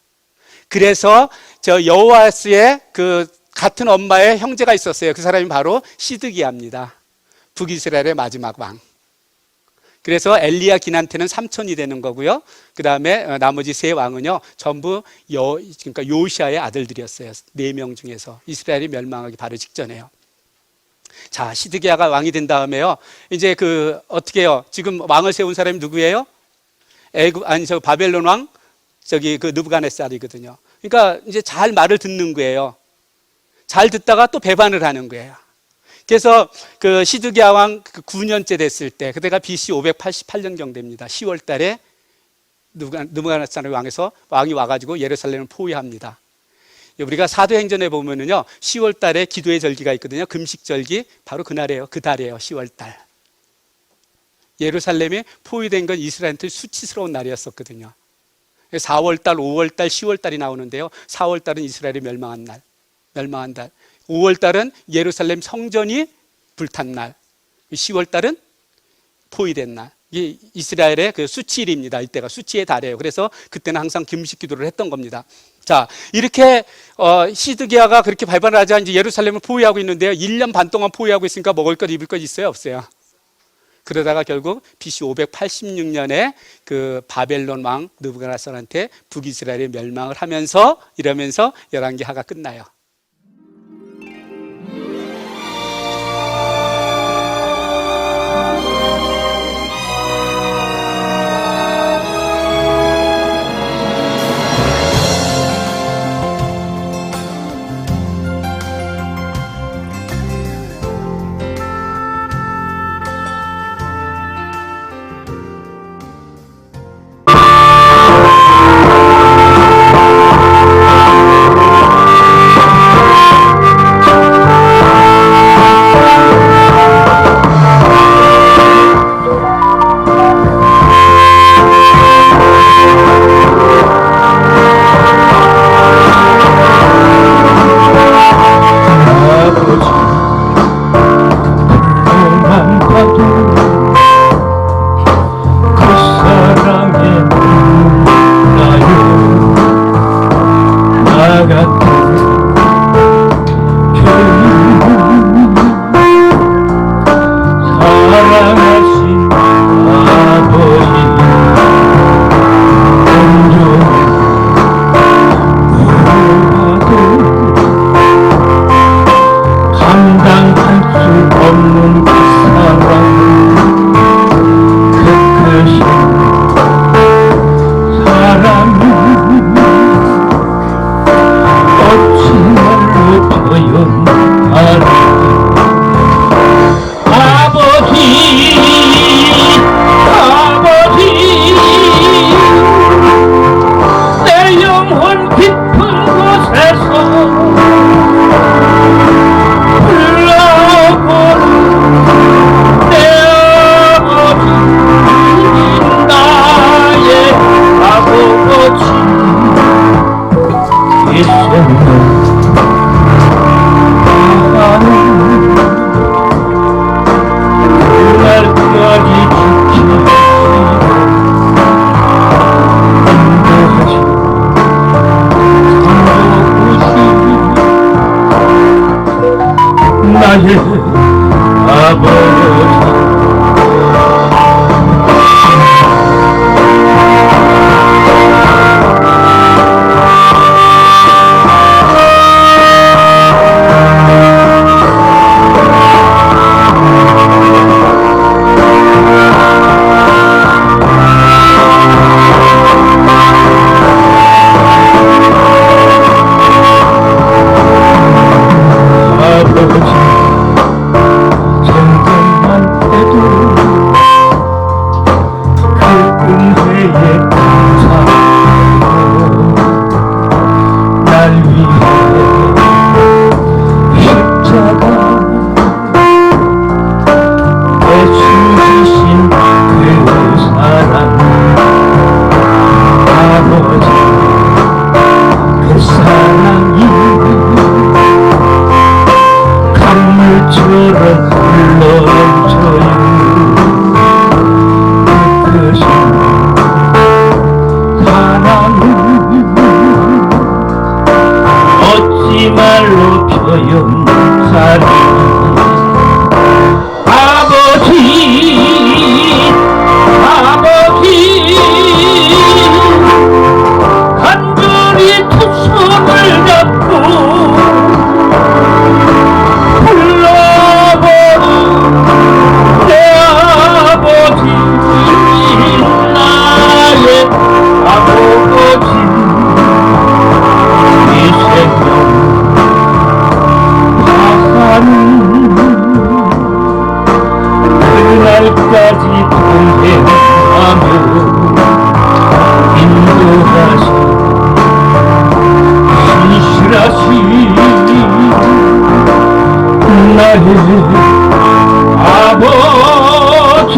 그래서 저 여호아스의 그 같은 엄마의 형제가 있었어요. 그 사람이 바로 시드기야입니다. 북이스라엘의 마지막 왕. 그래서 엘리야긴한테는 삼촌이 되는 거고요. 그 다음에 나머지 세 왕은요, 전부 그러니까 요시아의 아들들이었어요. 4명 중에서. 이스라엘이 멸망하기 바로 직전에요. 자, 시드기야가 왕이 된 다음에요, 이제 어떻게 해요? 지금 왕을 세운 사람이 누구예요? 바벨론 왕, 느부갓네살이거든요. 그러니까 이제 잘 말을 듣는 거예요. 잘 듣다가 또 배반을 하는 거예요. 그래서 시드기야 왕 9년째 됐을 때, 그때가 BC 588년경 됩니다. 10월 달에 느부갓네살 왕이 와가지고 예루살렘을 포위합니다. 우리가 사도행전에 보면은요, 10월 달에 기도의 절기가 있거든요. 금식절기, 바로 그날이에요. 그 달이에요. 10월 달. 예루살렘이 포위된 건 이스라엘한테 수치스러운 날이었었거든요. 4월 달, 5월 달, 10월 달이 나오는데요. 4월 달은 이스라엘이 멸망한 달. 5월 달은 예루살렘 성전이 불탄 날. 10월 달은 포위된 날. 이게 이스라엘의 수치일입니다. 이때가 수치의 달이에요. 그래서 그때는 항상 금식 기도를 했던 겁니다. 자, 이렇게 시드기야가 그렇게 발발을 하자 이제 예루살렘을 포위하고 있는데요. 1년 반 동안 포위하고 있으니까 먹을 것 입을 것 있어요? 없어요? 그러다가 결국 BC 586년에 바벨론 왕 느부갓네살한테 북이스라엘이 멸망을 이러면서 열왕기하가 끝나요. 소용사리 아버지 간절히 두 손을 잡고 불러보는 내 아버지 나의 아버지 이 생명 사사는 그날까지 동행하며 인도하시 신실하시 나의 아버지